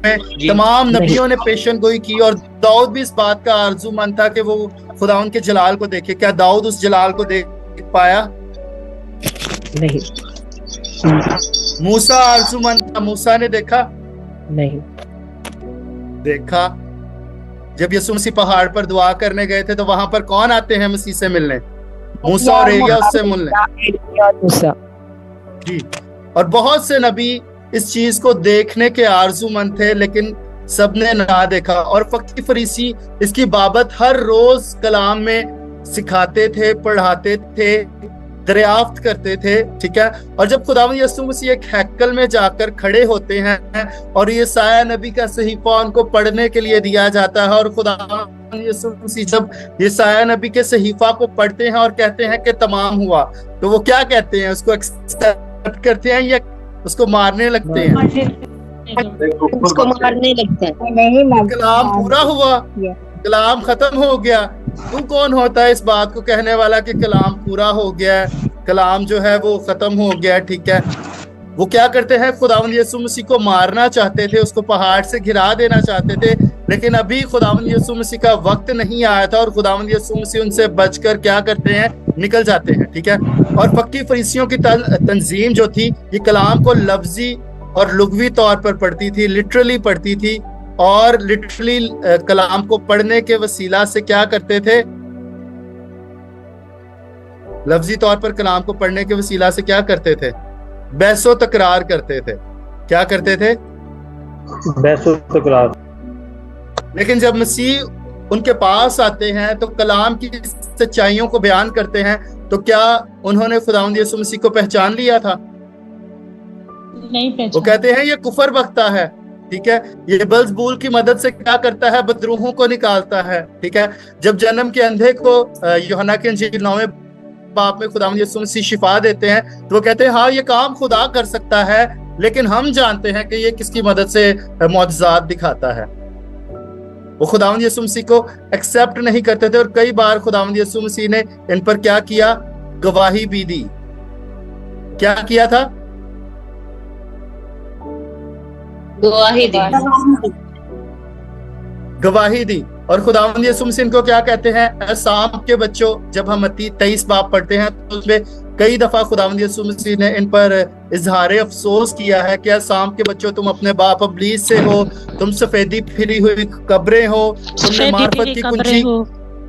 तमाम नबियों ने पेशन गोई की और दाऊद भी इस बात का आरजूमंद था कि वो खुदावंद के जलाल को देखे। क्या दाऊद उस जलाल को देख पाया? नहीं। मूसा आरजूमंद था, मूसा ने देखा? नहीं। देखा। जब यीशु मसीह पहाड़ पर दुआ करने गए थे तो वहां पर कौन आते हैं मसीह से मिलने? मूसा और एलिया उससे मिलने। जी। और बहुत से नबी इस चीज को देखने के आरजूमंद थे, लेकिन सबने ना देखा। और फकीह फरीसी इसकी बाबत हर रोज कलाम में सिखाते थे, पढ़ाते थे, दरियाफ्त करते थे, ठीक है। और जब खुदावंद यीशु मसीह एक हैकल में जाकर खड़े होते हैं और ये यशायाह नबी का सहीफा उनको पढ़ने के लिए दिया जाता है, और खुदावंद यीशु मसीह जब यशायाह नबी के सहीफा को पढ़ते हैं और कहते हैं कि तमाम हुआ, तो वो क्या कहते हैं? उसको एक्सेप्ट करते हैं या उसको मारने लगते हैं? उसको मारने लगते हैं। नहीं, कलाम पूरा हुआ, कलाम खत्म हो गया। तू कौन होता है इस बात को कहने वाला कि कलाम पूरा हो गया है, कलाम जो है वो खत्म हो गया, ठीक है। वो क्या करते हैं? खुदावंद यीशु मसीह को मारना चाहते थे, उसको पहाड़ से गिरा देना चाहते थे, लेकिन अभी खुदावंद यीशु मसीह का वक्त नहीं आया था और खुदावंद यीशु मसीह उनसे बचकर क्या करते हैं? निकल जाते हैं, ठीक है। और फकीह फरीसियों की तंजीम जो थी, ये कलाम को लफ्जी और लुगवी तौर पर पढ़ती थी, लिटरली पढ़ती थी, और लिटरली कलाम को पढ़ने के वसीला से क्या करते थे? लफ्जी तौर पर कलाम को पढ़ने के वसीला से क्या करते थे? बहसो तकरार करते थे। क्या करते थे? बहसो तकरार। लेकिन जब मसीह उनके पास आते हैं तो कलाम की सच्चाइयों को बयान करते हैं, तो क्या उन्होंने खुदावंद यीशु मसीह को पहचान लिया था? नहीं पहचान। वो कहते हैं ये कुफर बख्ता है, ठीक है। ये बल्जबूल की मदद से क्या करता है? बदरूहों को निकालता है, ठीक है। जब जन्म के अंधे को यूहन्ना के इंजील 9वें बाब में खुदावंद यीशु मसीह शिफा देते हैं, तो वो कहते हैं हाँ ये काम खुदा कर सकता है, लेकिन हम जानते हैं कि ये किसकी मदद से मौजज़ात दिखाता है। वो खुदावंद यीशु मसीह को एक्सेप्ट नहीं करते थे और कई बार खुदावंद यीशु मसीह ने इन पर क्या किया? गवाही भी दी। क्या किया था? गवाही दी। गवाही दी। और खुदावंद यीशु मसीह इनको क्या कहते हैं? साम के बच्चों। जब हम मत्ती 23 बाब पढ़ते हैं तो उसमें कई दफा खुदावंद यीशु मसीह ने इन पर इजहार अफसोस किया है कि साम के बच्चों, तुम अपने बाप इब्लीस से हो, तुम सफेदी फिरी हुई कब्रें हो, तुमने मार्फत की कुंजी,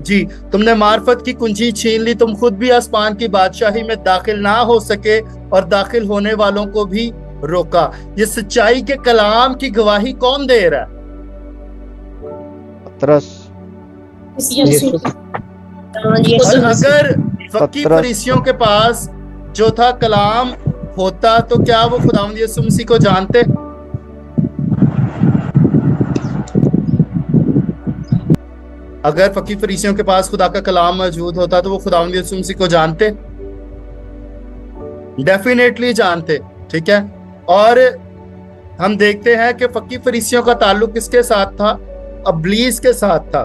जी, तुमने मार्फत की कुंजी छीन ली, तुम खुद भी आसमान की बादशाही में दाखिल ना हो सके और दाखिल होने वालों को भी रोका। ये सच्चाई के कलाम की गवाही कौन दे रहा है? और अगर फकीह फरीसियों के पास जो था कलाम होता तो क्या वो खुदावंद यीशु मसीह को जानते? अगर फकीह फरीसियों के पास खुदा का कलाम मौजूद होता तो वो खुदावंद यीशु मसीह को जानते? डेफिनेटली जानते, ठीक है। और हम देखते हैं कि फकीह फरीसियों का ताल्लुक किसके साथ था? इब्लीस के साथ था।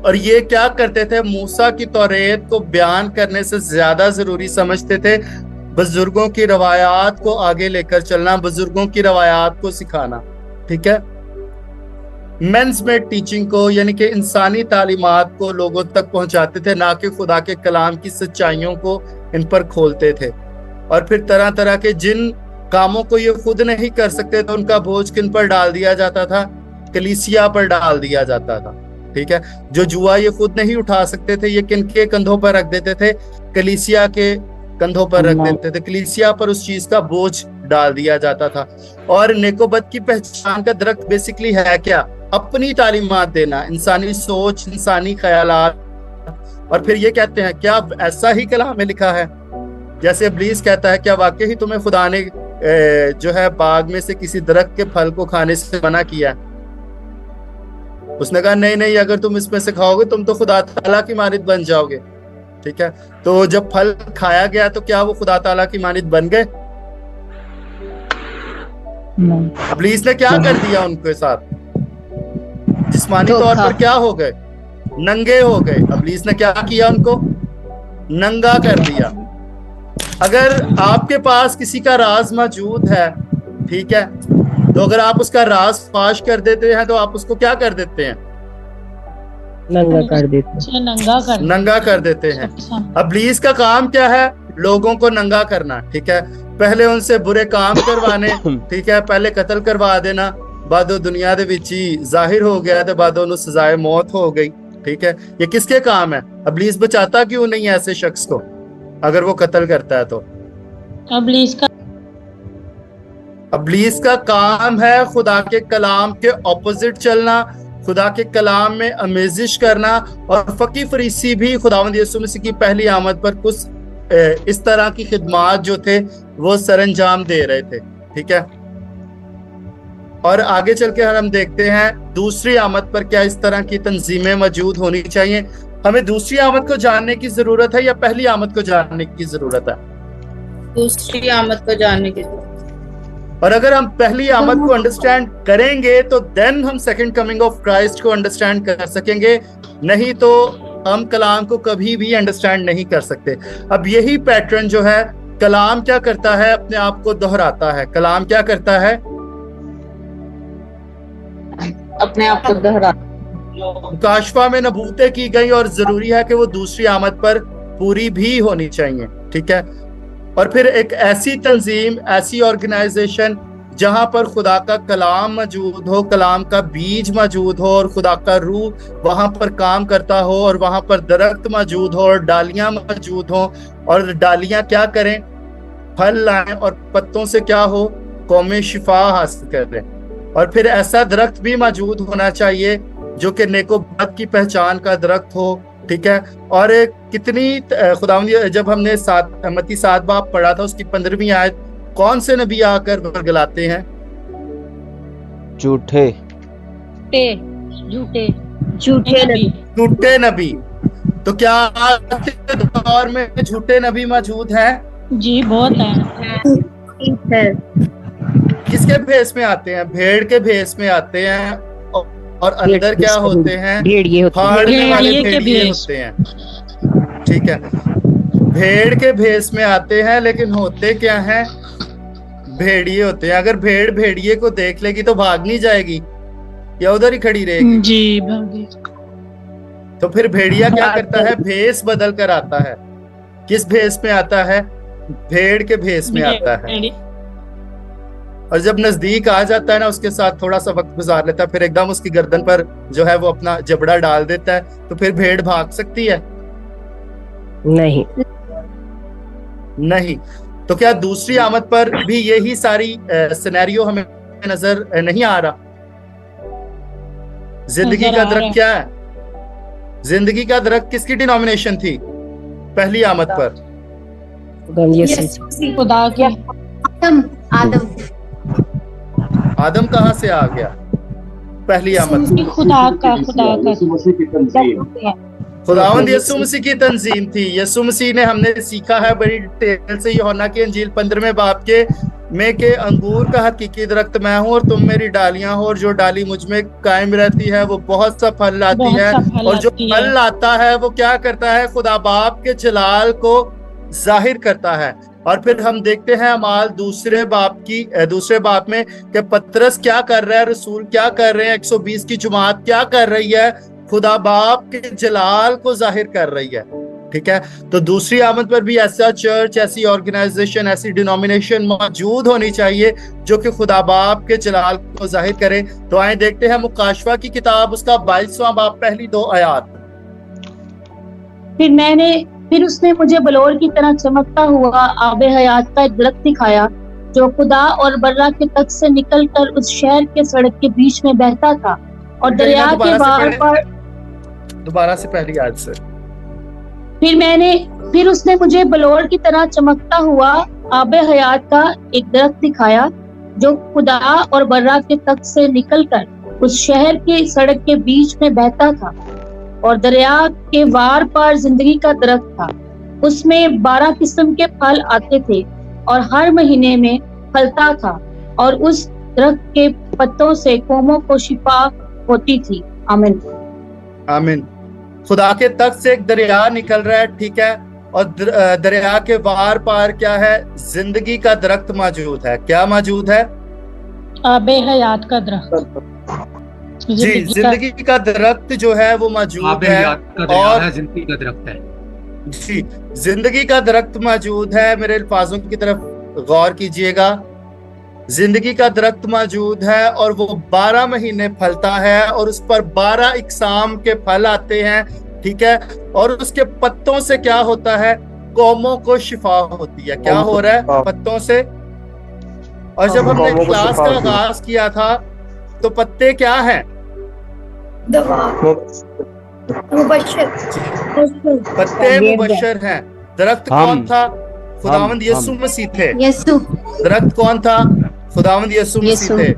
और ये क्या करते थे? मूसा की तौरेत को बयान करने से ज्यादा जरूरी समझते थे बुजुर्गों की रवायात को आगे लेकर चलना, बुजुर्गों की रवायात को सिखाना, ठीक है। मेंस मेड टीचिंग को, यानी कि इंसानी तालीमात को लोगों तक पहुंचाते थे, ना कि खुदा के कलाम की सच्चाइयों को इन पर खोलते थे। और फिर तरह तरह के जिन कामों को ये खुद नहीं कर सकते तो उनका बोझ किन पर डाल दिया जाता था? कलीसिया पर डाल दिया जाता था, ठीक है। जो जुआ ये खुद नहीं उठा सकते थे, ये किनके कंधों पर रख देते थे? कलीसिया के कंधों पर रख देते थे। कलीसिया पर उस चीज का बोझ डाल दिया जाता था। और नेकोबद की पहचान का दरख्त बेसिकली है क्या? अपनी तालीमात देना, इंसानी सोच, इंसानी ख्यालात। और फिर ये कहते हैं क्या ऐसा ही कलाम में लिखा है? जैसे इब्लीस कहता है क्या वाकई ही तुम्हें खुदा ने जो है बाग में से किसी दरख्त के फल को खाने से मना किया? उसने कहा नहीं नहीं, अगर तुम इसमें से खाओगे तुम तो खुदा ताला की मानिद बन जाओगे। ठीक है, तो जब फल खाया गया तो क्या वो खुदा ताला की मानिद बन गए? इब्लीस ने क्या कर दिया उनके साथ? जिस्मानी तौर पर क्या हो गए? नंगे हो गए। इब्लीस ने क्या किया? उनको नंगा कर दिया। अगर आपके पास किसी का राज मौजूद है, ठीक है, तो अगर आप उसका राज फाश कर देते हैं तो आप उसको क्या कर देते हैं? नंगा कर देते हैं। नंगा कर देते हैं। इब्लीस का काम क्या है? लोगों को नंगा करना। ठीक है, पहले उनसे बुरे काम करवाने, ठीक है, पहले कत्ल करवा देना, बाद दुनिया दे विच ही जाहिर हो गया तो बाद उन्हें सजाए मौत हो गई। ठीक है, ये किसके काम है? इब्लीस बचाता क्यों नहीं है ऐसे शख्स को अगर वो कत्ल करता है तो? इब्लीस का काम है खुदा के कलाम के ऑपोजिट चलना, खुदा के कलाम में अमेजिश करना। और फकी फरीसी भी खुदावंद यीशु मसीह की पहली आमद पर कुछ इस तरह की खिदमात जो थे वो सरंजाम दे रहे थे। ठीक है, और आगे चल के हम देखते हैं दूसरी आमद पर क्या इस तरह की तंजीमें मौजूद होनी चाहिए। हमें दूसरी आमद को जानने की जरूरत है या पहली आमद को जानने की जरूरत है? दूसरी आमद को जानने की जरूरत। और अगर हम पहली आमद को अंडरस्टैंड करेंगे तो देन हम सेकंड कमिंग ऑफ क्राइस्ट को अंडरस्टैंड कर सकेंगे, नहीं तो हम कलाम को कभी भी अंडरस्टैंड नहीं कर सकते। अब यही पैटर्न जो है, कलाम क्या करता है? अपने आप को दोहराता है। कलाम क्या करता है? अपने आप को दोहरा। काशफा में नबूतें की गई और जरूरी है कि वो दूसरी आमद पर पूरी भी होनी चाहिए। ठीक है, और फिर एक ऐसी तंजीम, ऐसी ऑर्गेनाइजेशन जहां पर खुदा का कलाम मौजूद हो, कलाम का बीज मौजूद हो और खुदा का रूह वहां पर काम करता हो, और वहां पर दरख्त मौजूद हो और डालियां मौजूद हो, और डालियां क्या करें? फल लाएं, और पत्तों से क्या हो? कौमें शिफा हासिल करें। और फिर ऐसा दरख्त भी मौजूद होना चाहिए जो कि नेकोबद की पहचान का दरख्त हो। ठीक है, और कितनी खुदावंद, जब हमने मत्ती 7 बाब पढ़ा था उसकी 15वीं आयत, कौन से नबी आकर वर्गलाते हैं? झूठे नबी। तो क्या आज के दौर में झूठे नबी मौजूद हैं? जी बहुत है। किसके भेष में आते हैं? भेड़ के भेष में आते हैं, और अंदर क्या होते हैं? फाड़ने वाले भेड़िए होते हैं। ठीक है, भेड़ के भेष में आते हैं लेकिन होते क्या हैं? भेड़िए होते हैं। अगर भेड़ भेड़िए को देख लेगी तो भाग नहीं जाएगी या उधर ही खड़ी रहेगी? जी भागी। तो फिर भेड़िया क्या करता है? भेष बदल कर आता है। किस भेष में आता है? भेड़ के भेष में आता है। और जब नजदीक आ जाता है ना, उसके साथ थोड़ा सा वक्त गुजार लेता है, फिर एकदम उसकी गर्दन पर जो है वो अपना जबड़ा डाल देता है, तो फिर भेड़ भाग सकती है? नहीं। तो क्या दूसरी आमद पर भी यही सारी सिनेरियो हमें नजर नहीं आ रहा? जिंदगी का दरख्त क्या है? जिंदगी का दरख्त किसकी डिनोमिनेशन थी पहली आमद पर? खुदा की। आदम कहाँ से आ गया पहली आमद? खुदावंद यीशु मसीह की तंजीम थी। यीशु मसीह ने, हमने सीखा है बड़ी डिटेल से यूहन्ना की इंजील 15वें बाब के में के अंगूर का हकीकी दरख्त मैं हूँ और तुम मेरी डालियां हो, और जो डाली मुझ में कायम रहती है वो बहुत सा फल लाती है, और जो फल लाता है वो क्या करता है? खुदा बाप के जलाल को जाहिर करता है। और फिर हम देखते हैं अमाल दूसरे बाप में कि पतरस क्या कर रहा है, रसूल क्या कर रहे हैं, 120 की जमात क्या कर रही है? खुदा बाप के जलाल को जाहिर कर रही है। ठीक है, तो दूसरी आमद पर भी ऐसा चर्च, ऐसी ऑर्गेनाइजेशन, ऐसी डिनोमिनेशन मौजूद होनी चाहिए जो कि खुदा बाप के जलाल को जाहिर करे। तो आए देखते हैं मुकाशवा की किताब, उसका 22वां बाब, पहली 2 आयत। फिर उसने मुझे बलौर की तरह चमकता हुआ आबे हयात का एक दरख्त दिखाया जो खुदा और बर्रा के तख्त से निकलकर उस शहर के सड़क के बीच में बहता था और दरिया के बाहर पर। दोबारा से पहली आयत से। फिर उसने मुझे बलौर की तरह चमकता हुआ आबे हयात का एक दरख्त दिखाया जो खुदा और बर्रा के तख्त से निकलकर उस शहर के सड़क के बीच में बहता था और दरिया के वार पार जिंदगी का दरख्त था। उसमें 12 किस्म के फल आते थे और हर महीने में फलता था और उस दरख्त के पत्तों से कौमों को शिफा होती थी। आमीन आमीन। खुदा के तख्त से एक दरिया निकल रहा है, ठीक है, और दरिया के वार पार क्या है? जिंदगी का दरख्त मौजूद है। क्या मौजूद है? आबे हयात का दरख्त। जी, जिंदगी का दरख्त जो है वो मौजूद है और जिंदगी का दरख्त है। जी, जिंदगी का दरख्त मौजूद है। मेरे अल्फाजों की तरफ गौर कीजिएगा। जिंदगी का दरख्त मौजूद है और वो 12 महीने फलता है और उस पर 12 इकसाम के फल आते हैं, ठीक है, और उसके पत्तों से क्या होता है? कौमों को शिफा होती है। क्या हो रहा है पत्तों से? और जब हमने क्लास का आगाज किया था तो पत्ते क्या हैं? पत्ते मुबश्शिर हैं। दरख्त कौन था? खुदावंद यीशु मसीह थे। दरख्त कौन था? खुदावंद यीशु मसीह थे।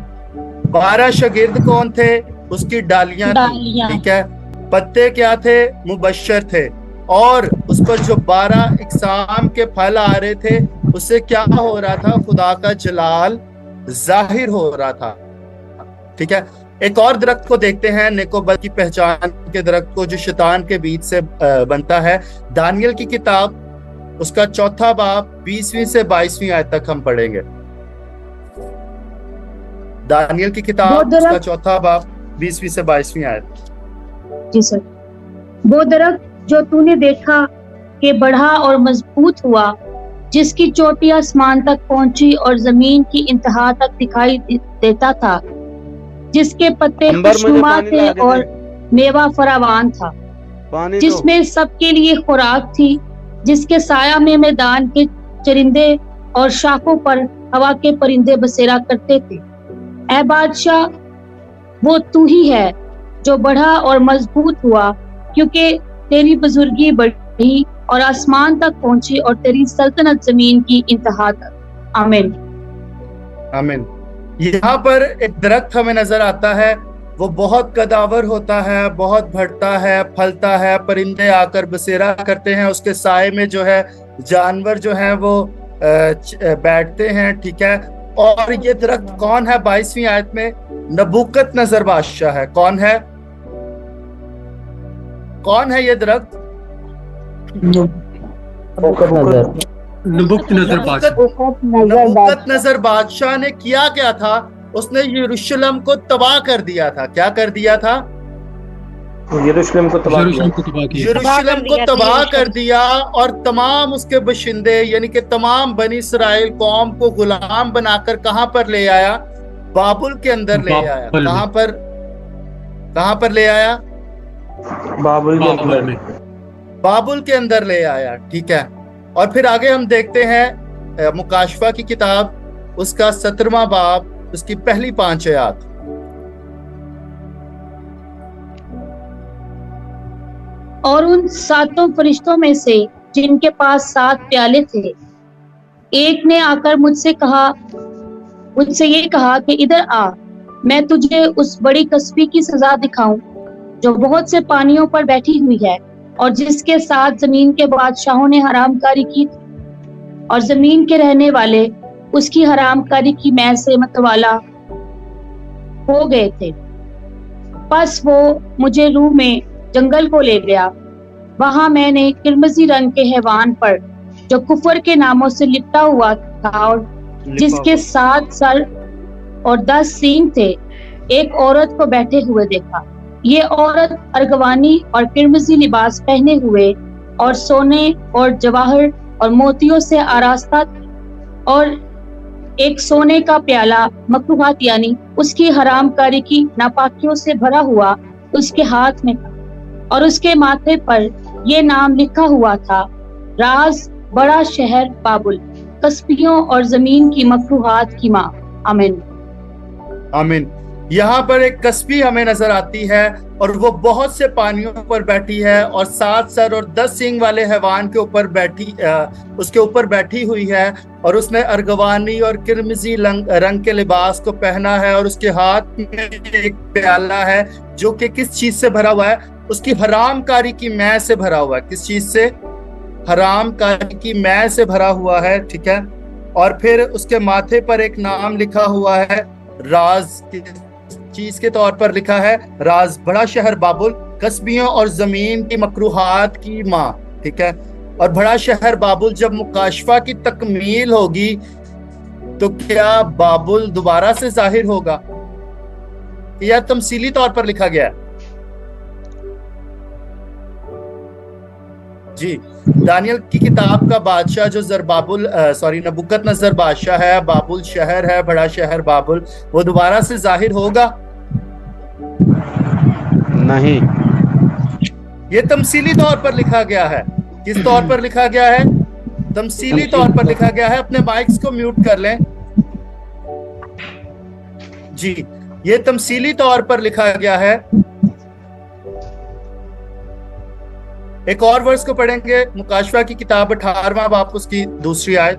12 शागिर्द कौन थे? उसकी डालियां थी, ठीक है। पत्ते क्या थे? मुबश्शिर थे। और उस पर जो 12 इकसाम के फल आ रहे थे उससे क्या हो रहा था? खुदा का जलाल जाहिर हो रहा था, ठीक है। एक और दरख्त को देखते हैं, नेकोबद की पहचान के दरख्त को, जो शैतान के बीज से बनता है। दानियल की किताब उसका 4 बाब 20वीं से 22वीं आयत तक हम पढ़ेंगे। दानियल की किताब उसका 4 बाब 20वीं से 22वीं आयत। जी सर। वो दरख्त जो तूने देखा कि बढ़ा और मजबूत हुआ, जिसकी चोटी आसमान तक पहुंची और जमीन की इंतहा तक दिखाई देता था, जिसके पत्ते खुशनुमा थे और मेवा फरावान था, जिसमें सबके लिए खुराक थी, जिसके साया में मैदान के चरिंदे और शाखों पर हवा के परिंदे बसेरा करते थे। ऐ बादशाह, वो तू ही है जो बढ़ा और मजबूत हुआ, क्योंकि तेरी बुजुर्गी बढ़ी और आसमान तक पहुंची और तेरी सल्तनत जमीन की इंतहा तक। आमीन आमीन। यहाँ पर एक दरख्त हमें नजर आता है, वो बहुत कदावर होता है, बहुत बढ़ता है, फलता है, परिंदे आकर बसेरा करते हैं, उसके साए में जो है जानवर जो हैं वो बैठते हैं, ठीक है। और ये दरख्त कौन है? 22वीं आयत में नबूकत नजर बादशाह है। कौन है? कौन है ये दरख्त? नबूकत नजर बादशाह ने किया क्या था? उसने यरूशलेम को तबाह कर दिया था। क्या कर दिया था? यरूशलेम को तबाह कर दिया और तमाम उसके बशिंदे यानी कि तमाम बनी इस्राएल कौम को गुलाम बनाकर कहां पर ले आया? बाबुल के अंदर ले आया। कहां पर ले आया? बाबुल के अंदर ले आया, ठीक है। और फिर आगे हम देखते हैं मुकाशफा की किताब उसका 17वां बाब उसकी पहली 5 आयत। और उन 7 फरिश्तों में से जिनके पास 7 प्याले थे, एक ने आकर मुझसे ये कहा कि इधर आ, मैं तुझे उस बड़ी कसबी की सजा दिखाऊं जो बहुत से पानियों पर बैठी हुई है और जिसके साथ जमीन के बादशाहों ने हरामकारी की और जमीन के रहने वाले उसकी हरामकारी की मैल से मतवाला हो गए थे। बस वो मुझे रूह में जंगल को ले गया। वहां मैंने किरमजी रंग के हैवान पर, जो कुफर के नामों से लिपटा हुआ था और जिसके 7 सर और 10 सींग थे, एक औरत को बैठे हुए देखा। ये औरत अर्गवानी और किरमजी लिबास पहने हुए और सोने और जवाहर और मोतियों से आरास्ता थी और एक सोने का प्याला मकरूहात यानी उसकी हरामकारी की नापाकियों से भरा हुआ उसके हाथ में था और उसके माथे पर ये नाम लिखा हुआ था, राज बड़ा शहर बाबुल, कस्बियों और जमीन की मकरूहात की माँ। आमीन। आमीन। यहाँ पर एक कस्बी हमें नजर आती है और वो बहुत से पानियों पर बैठी है और 7 सर और 10 सींग वाले हैवान के ऊपर उसके ऊपर बैठी हुई है और उसने अर्गवानी और किरमिजी रंग के लिबास को पहना है और उसके हाथ में एक प्याला है जो कि किस चीज से भरा हुआ है? उसकी हरामकारी की मै से भरा हुआ है। किस चीज से? हरामकारी की मै से भरा हुआ है। ठीक है। और फिर उसके माथे पर एक नाम लिखा हुआ है, राज की चीज के तौर पर लिखा है, राज, बड़ा शहर बाबुल, कस्बियों और जमीन की मकरूहात की माँ। ठीक है। और बड़ा शहर बाबुल जब मुकाशफा की तकमील होगी तो क्या बाबुल दोबारा से जाहिर होगा? यह तमसीली तौर पर लिखा गया है। जी, दानियल की किताब का बादशाह जो नबुकदनजर बादशाह है, बाबुल शहर है, बड़ा शहर बाबुल, वो दोबारा से जाहिर होगा? नहीं। ये तमसीली तौर पर लिखा गया है। किस तौर पर लिखा गया है? तमसीली तौर पर लिखा गया है। अपने माइक्स को म्यूट कर लें। जी, ये तमसीली तौर पर लिखा गया है। एक और वर्स को पढ़ेंगे, मुकाशफा की किताब 18वां बाब उसकी दूसरी आयत।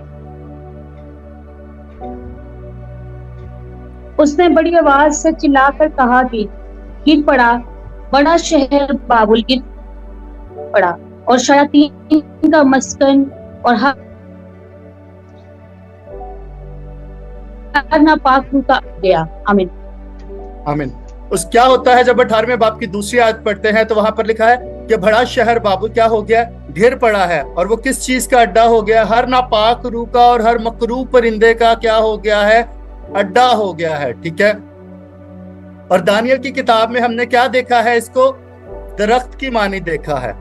उसने बड़ी आवाज से चिल्लाकर कहा कि गिर पड़ा, बड़ा शहर बाबुल गिर पड़ा और शयातीन का मस्कन और हर नापाक रूह का गया। आमीन। आमीन। उस क्या होता है जब 18वें बाब की दूसरी आयत पढ़ते हैं तो वहां पर लिखा है कि बड़ा शहर बाबुल क्या हो गया? गिर पड़ा है। और वो किस चीज का अड्डा हो गया? हर नापाक रूह का और हर मकरूह परिंदे का क्या हो गया है? अड्डा हो गया है। ठीक है। और दानियल की किताब में हमने क्या देखा है? इसको दरख्त की मानी देखा है।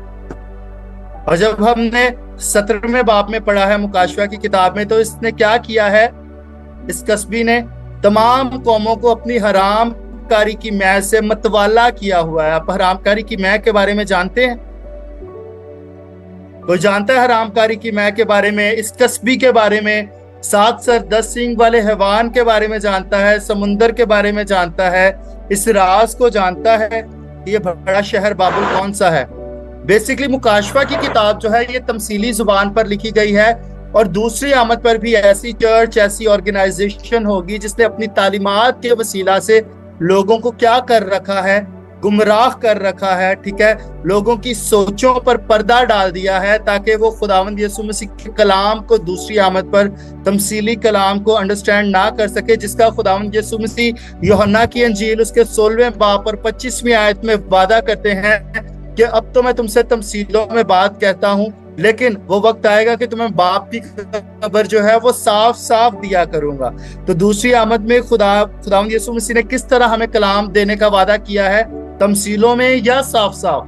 और जब हमने 17वें बाब में पढ़ा है मुकाशफा की किताब में, तो इसने क्या किया है? इस कस्बी ने तमाम कौमों को अपनी हरामकारी की मै से मतवाला किया हुआ है। आप हरामकारी की मै के बारे में जानते हैं? कोई जानता है हरामकारी की मै के बारे में? इस कस्बी के बारे में, 7 सर 10 सींग वाले हैवान के बारे में जानता है, समुंदर के बारे में जानता है, इस राज को जानता है। ये बड़ा शहर बाबुल कौन सा है? बेसिकली मुकाशफा की किताब जो है ये तमसीली जुबान पर लिखी गई है और दूसरी आमद पर भी ऐसी चर्च, ऐसी ऑर्गेनाइजेशन होगी जिसने अपनी तालीमात के वसीला से लोगों को क्या कर रखा है? गुमराह कर रखा है। ठीक है। लोगों की सोचों पर पर्दा डाल दिया है ताकि वो खुदावंद यीशु मसीह के कलाम को दूसरी आमद पर, तमसीली कलाम को अंडरस्टैंड ना कर सके, जिसका खुदावंद यीशु मसीह यूहन्ना की अंजील उसके 16वें बाब और 25वीं आयत में वादा करते हैं कि अब तो मैं तुमसे तमसीलों में बात कहता हूँ, लेकिन वो वक्त आएगा कि तुम्हें बाप की खबर जो है वो साफ साफ दिया करूंगा। तो दूसरी आमद में खुदावंद यीशु मसीह ने किस तरह हमें कलाम देने का वादा किया है? तमसीलों में या साफ साफ?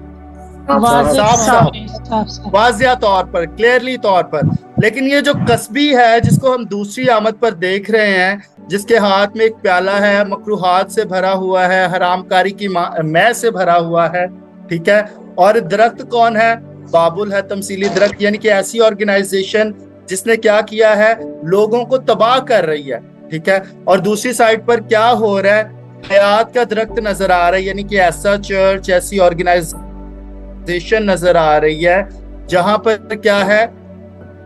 वाज़िया तौर पर, क्लियरली तौर पर। लेकिन ये जो कस्बी है जिसको हम दूसरी आमद पर देख रहे हैं, जिसके हाथ में एक प्याला है, मकरूहात से भरा हुआ है, हरामकारी की मै से भरा हुआ है। ठीक है। और दरख्त कौन है? बाबुल है, तमसीली दरख्त, यानी कि ऐसी ऑर्गेनाइजेशन जिसने क्या किया है? लोगों को तबाह कर रही है। ठीक है। और दूसरी साइड पर क्या हो रहा है? हयात का दरख्त नजर आ रहा है, यानी कि ऐसा चर्च, ऐसी ऑर्गेनाइजेशन नजर आ रही है जहां पर क्या है?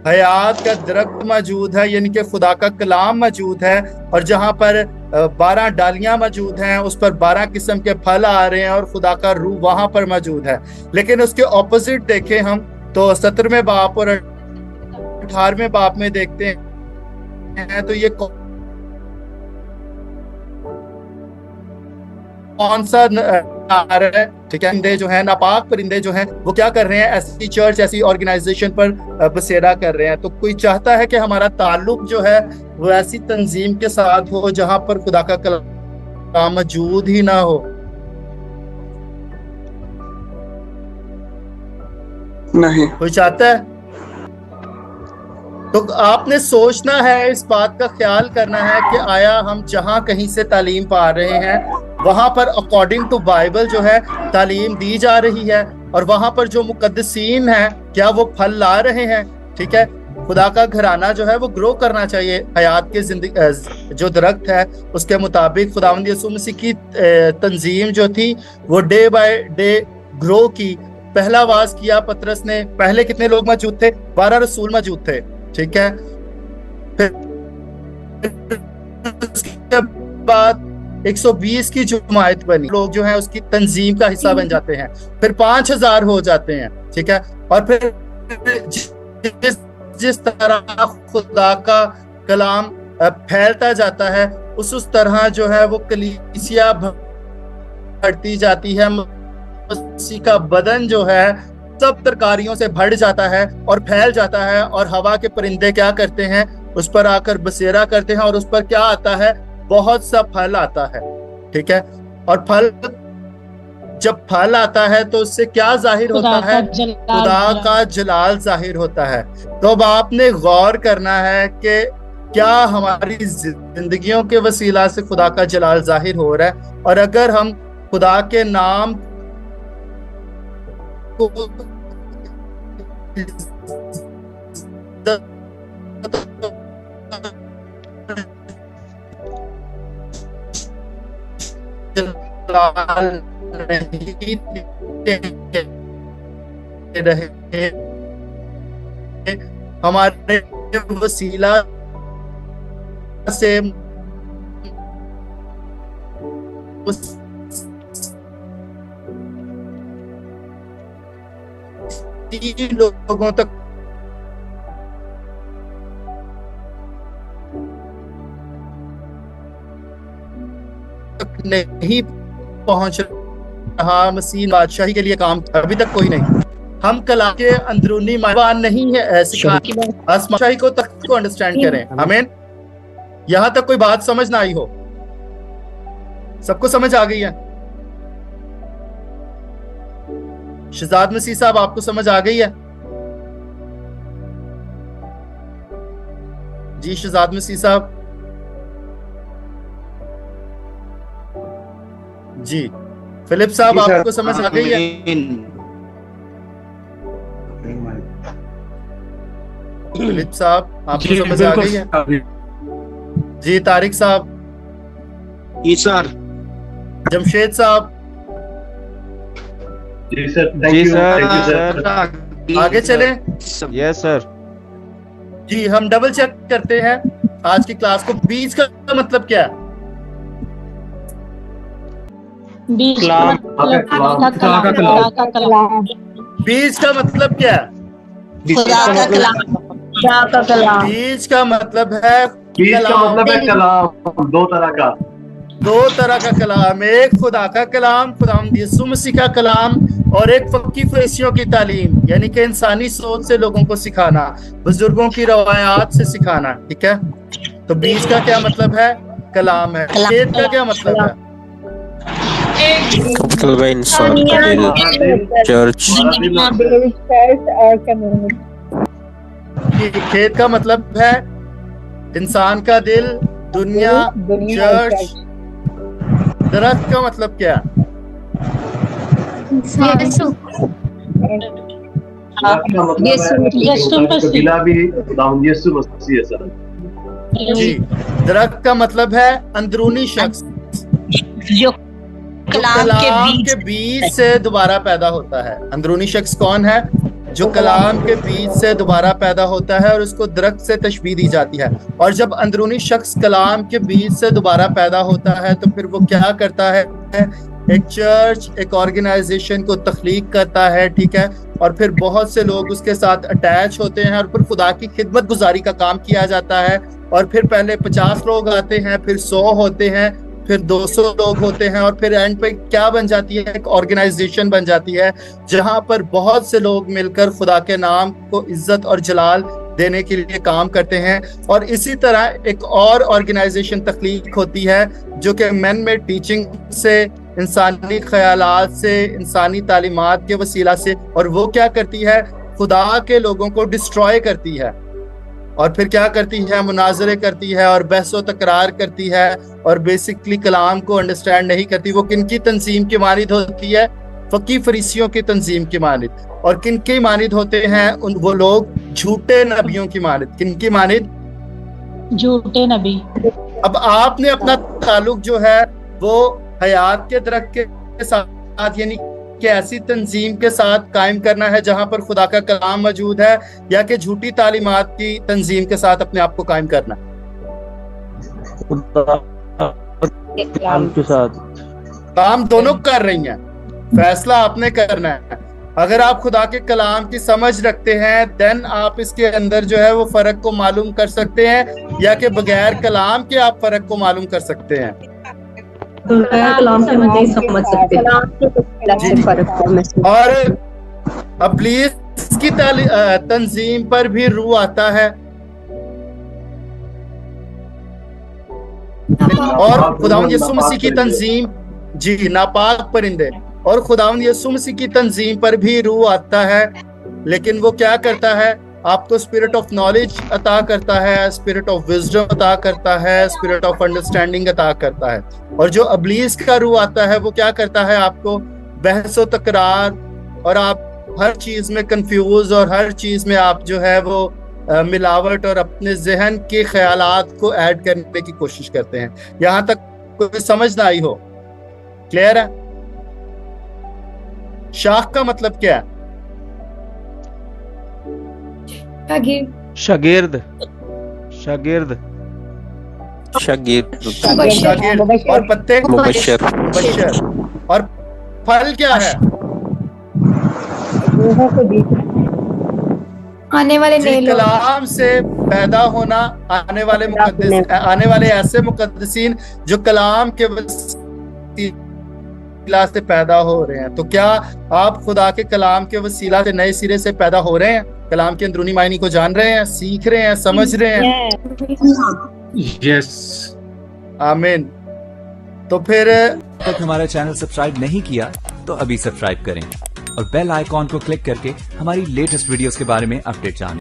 हयात का दरख्त मौजूद है, यानी कि खुदा का कलाम मौजूद है, और जहां पर 12 डालियां मौजूद हैं, उस पर 12 किस्म के फल आ रहे हैं और खुदा का रूह वहां पर मौजूद है। लेकिन उसके ऑपोजिट देखें हम तो 17वें बाब और 18वें बाब में देखते हैं तो ये कौन सा आ रहा है? ठीक है। परिंदे जो है, नापाक परिंदे जो हैं, वो क्या कर रहे हैं? ऐसी चर्च, ऐसी ऑर्गेनाइजेशन पर बसेरा कर रहे हैं। तो कोई चाहता है कि हमारा ताल्लुक जो है वो ऐसी तंजीम के साथ हो जहां पर खुदा का कलाम मौजूद ही ना हो? नहीं। कोई चाहता है? तो आपने सोचना है, इस बात का ख्याल करना है कि आया हम जहां कहीं से तालीम पा रहे हैं वहां पर अकॉर्डिंग टू बाइबल जो है तालीम दी जा रही है, और वहां पर जो मुकद्दसीन हैं क्या वो फल ला रहे हैं? ठीक है। खुदा का घराना जो है वो ग्रो करना चाहिए। हयात के जिंदगी जो दरख्त है उसके मुताबिक खुदावंद यीशु मसीह की तंजीम जो थी वो डे बाय डे ग्रो की। पहला वाज किया पतरस ने, पहले कितने लोग मौजूद थे? 12 रसूल मौजूद थे, ठीक है। फिर उसके बाद 120 की जमात बनी, लोग जो हैं उसकी तंजीम का हिस्सा बन जाते हैं। फिर 5000 हो जाते हैं, ठीक है। और फिर जिस तरह खुदा का कलाम फैलता जाता है उस तरह जो है वो कलीसिया बढ़ती जाती है। मसीह का बदन जो है सब तरकारियों से भर जाता है और फैल जाता है, और हवा के परिंदे क्या करते हैं? उस पर आकर बसेरा करते हैं, और उस पर क्या आता है? बहुत सा फल आता है, ठीक है। और फल जब फल आता है तो उससे क्या जाहिर होता है? खुदा का जलाल जाहिर होता है। तो अब आपने गौर करना है कि क्या हमारी जिंदगियों के वसीला से खुदा का जलाल जाहिर हो रहा है। और अगर हम खुदा के नाम को नहीं रहे, हमारे वसीला से लोगों तक नहीं पहुंच रहा। मसीह बादशाही के लिए काम अभी तक कोई नहीं। हम कला के अंदरूनी मायवान नहीं है बादशाही को तक को अंडरस्टैंड करें। आमीन। यहां तक कोई बात समझ ना आई हो? सबको समझ आ गई है? शहजाद मसीह साहब, आपको समझ आ गई है? जी शहजाद मसीह साहब जी। फिलिप साहब, आपको समझ आ गई है? फिलिप साहब, आपको समझ आ गई है? जी तारिक साहब। जी सर। जमशेद साहब। जी सर, थैंक यू सर। आगे चले? Yes sir. जी, हम डबल चेक करते हैं आज की क्लास को। बीज का मतलब क्या है? बीज का मतलब बीज का मतलब क्या है? खुदा का कलाम। बीज का मतलब है कलाम। दो तरह का कलाम। एक खुदा का कलाम, खुदा यीशु मसीह का कलाम, और एक फकी फरीसियों की तालीम, यानी कि इंसानी सोच से लोगों को सिखाना, बुजुर्गों की रवायात से सिखाना, ठीक है। तो बीज का क्या मतलब है? कलाम है। खेत का क्या मतलब है? इंसान का दिल, चर्च। खेत का मतलब है इंसान का दिल, दुनिया, चर्च। दरख्त का मतलब क्या? जी, दरख्त का मतलब है अंदरूनी शख्स जो कलाम के बीज से दोबारा पैदा होता है। अंदरूनी शख्स कौन है? जो कलाम के बीज से दोबारा पैदा होता है, और उसको दरख्त से तशबीह दी जाती है। और जब अंदरूनी शख्स कलाम के बीज से दोबारा पैदा होता है तो फिर वो क्या करता है? एक चर्च, एक ऑर्गेनाइजेशन को तख्लीक करता है, ठीक है। और फिर बहुत से लोग उसके साथ अटैच होते हैं, और फिर खुदा की खिदमत गुजारी का काम किया जाता है। और फिर पहले 50 लोग आते हैं, फिर 100 होते हैं, फिर 200 लोग होते हैं, और फिर एंड पे क्या बन जाती है? एक ऑर्गेनाइजेशन बन जाती है, जहां पर बहुत से लोग मिलकर खुदा के नाम को इज्जत और जलाल देने के लिए काम करते हैं। और इसी तरह एक और ऑर्गेनाइजेशन तख्लीक होती है जो कि मैन मेड टीचिंग से, इंसानी ख्यालात से, इंसानी तालीमात के वसीला से, और वो क्या करती है? खुदा के लोगों को डिस्ट्रॉय करती है। और फिर क्या करती है? मुनाजरे करती है और बहसो तकरार करती है, और बेसिकली कलाम को अंडरस्टैंड नहीं करती। वो किनकी तंजीम की मानिद होती है? फकी फरीसियों की तंजीम की मानिद। और किन की मानिद होते हैं वो लोग? झूठे नबियों की मानिद। किन की मानिद? झूठे नबी। अब आपने अपना ताल्लुक जो है वो हयात के दरख्त के साथ यानी कि ऐसी तंजीम के साथ कायम करना है जहां पर खुदा का कलाम मौजूद है, या कि झूठी तालीमात की तंजीम के साथ अपने आप को कायम करना? कलाम के साथ। काम दोनों कर रही हैं, फैसला आपने करना है। अगर आप खुदा के कलाम की समझ रखते हैं देन आप इसके अंदर जो है वो फर्क को मालूम कर सकते हैं, या कि बगैर कलाम के आप फर्क को मालूम कर सकते हैं? कलाम से नहीं समझ सकते। और इब्लीस की तंजीम पर भी रूह आता है, और खुदावंद यीशु मसीह की तंजीम, जी, नापाक परिंदे, और खुदावंद यीशु मसीह की तंजीम पर भी रूह आता है। लेकिन वो क्या करता है? आपको स्पिरिट ऑफ नॉलेज अता करता है, स्पिरिट ऑफ विजडम अता करता है, स्पिरिट ऑफ अंडरस्टैंडिंग अता करता है। और जो इब्लीस का रूह आता है वो क्या करता है? आपको बहस व तकरार, और आप हर चीज में कंफ्यूज, और हर चीज में आप जो है वो मिलावट और अपने जहन के ख्यालात को ऐड करने की कोशिश करते हैं। यहां तक कोई समझ ना आई हो? क्लियर है? शाख का मतलब क्या है? शागिर्द। शागिर्द। शागिर्द। और पत्ते? मुबश्शिर। मुबश्शिर। और फल क्या है? आने वाले नए लोग। कलाम से पैदा होना, आने वाले ऐसे मुकद्दसीन जो कलाम के वसीला से पैदा हो रहे हैं। तो क्या आप खुदा के कलाम के वसीला से नए सिरे से पैदा हो रहे हैं? कलाम के अंदरूनी मायने को जान रहे हैं, सीख रहे हैं, समझ रहे हैं? यस। आमीन। तो फिर तक हमारा चैनल सब्सक्राइब नहीं किया तो अभी सब्सक्राइब करें और बेल आइकॉन को क्लिक करके हमारी लेटेस्ट वीडियोस के बारे में अपडेट जानें।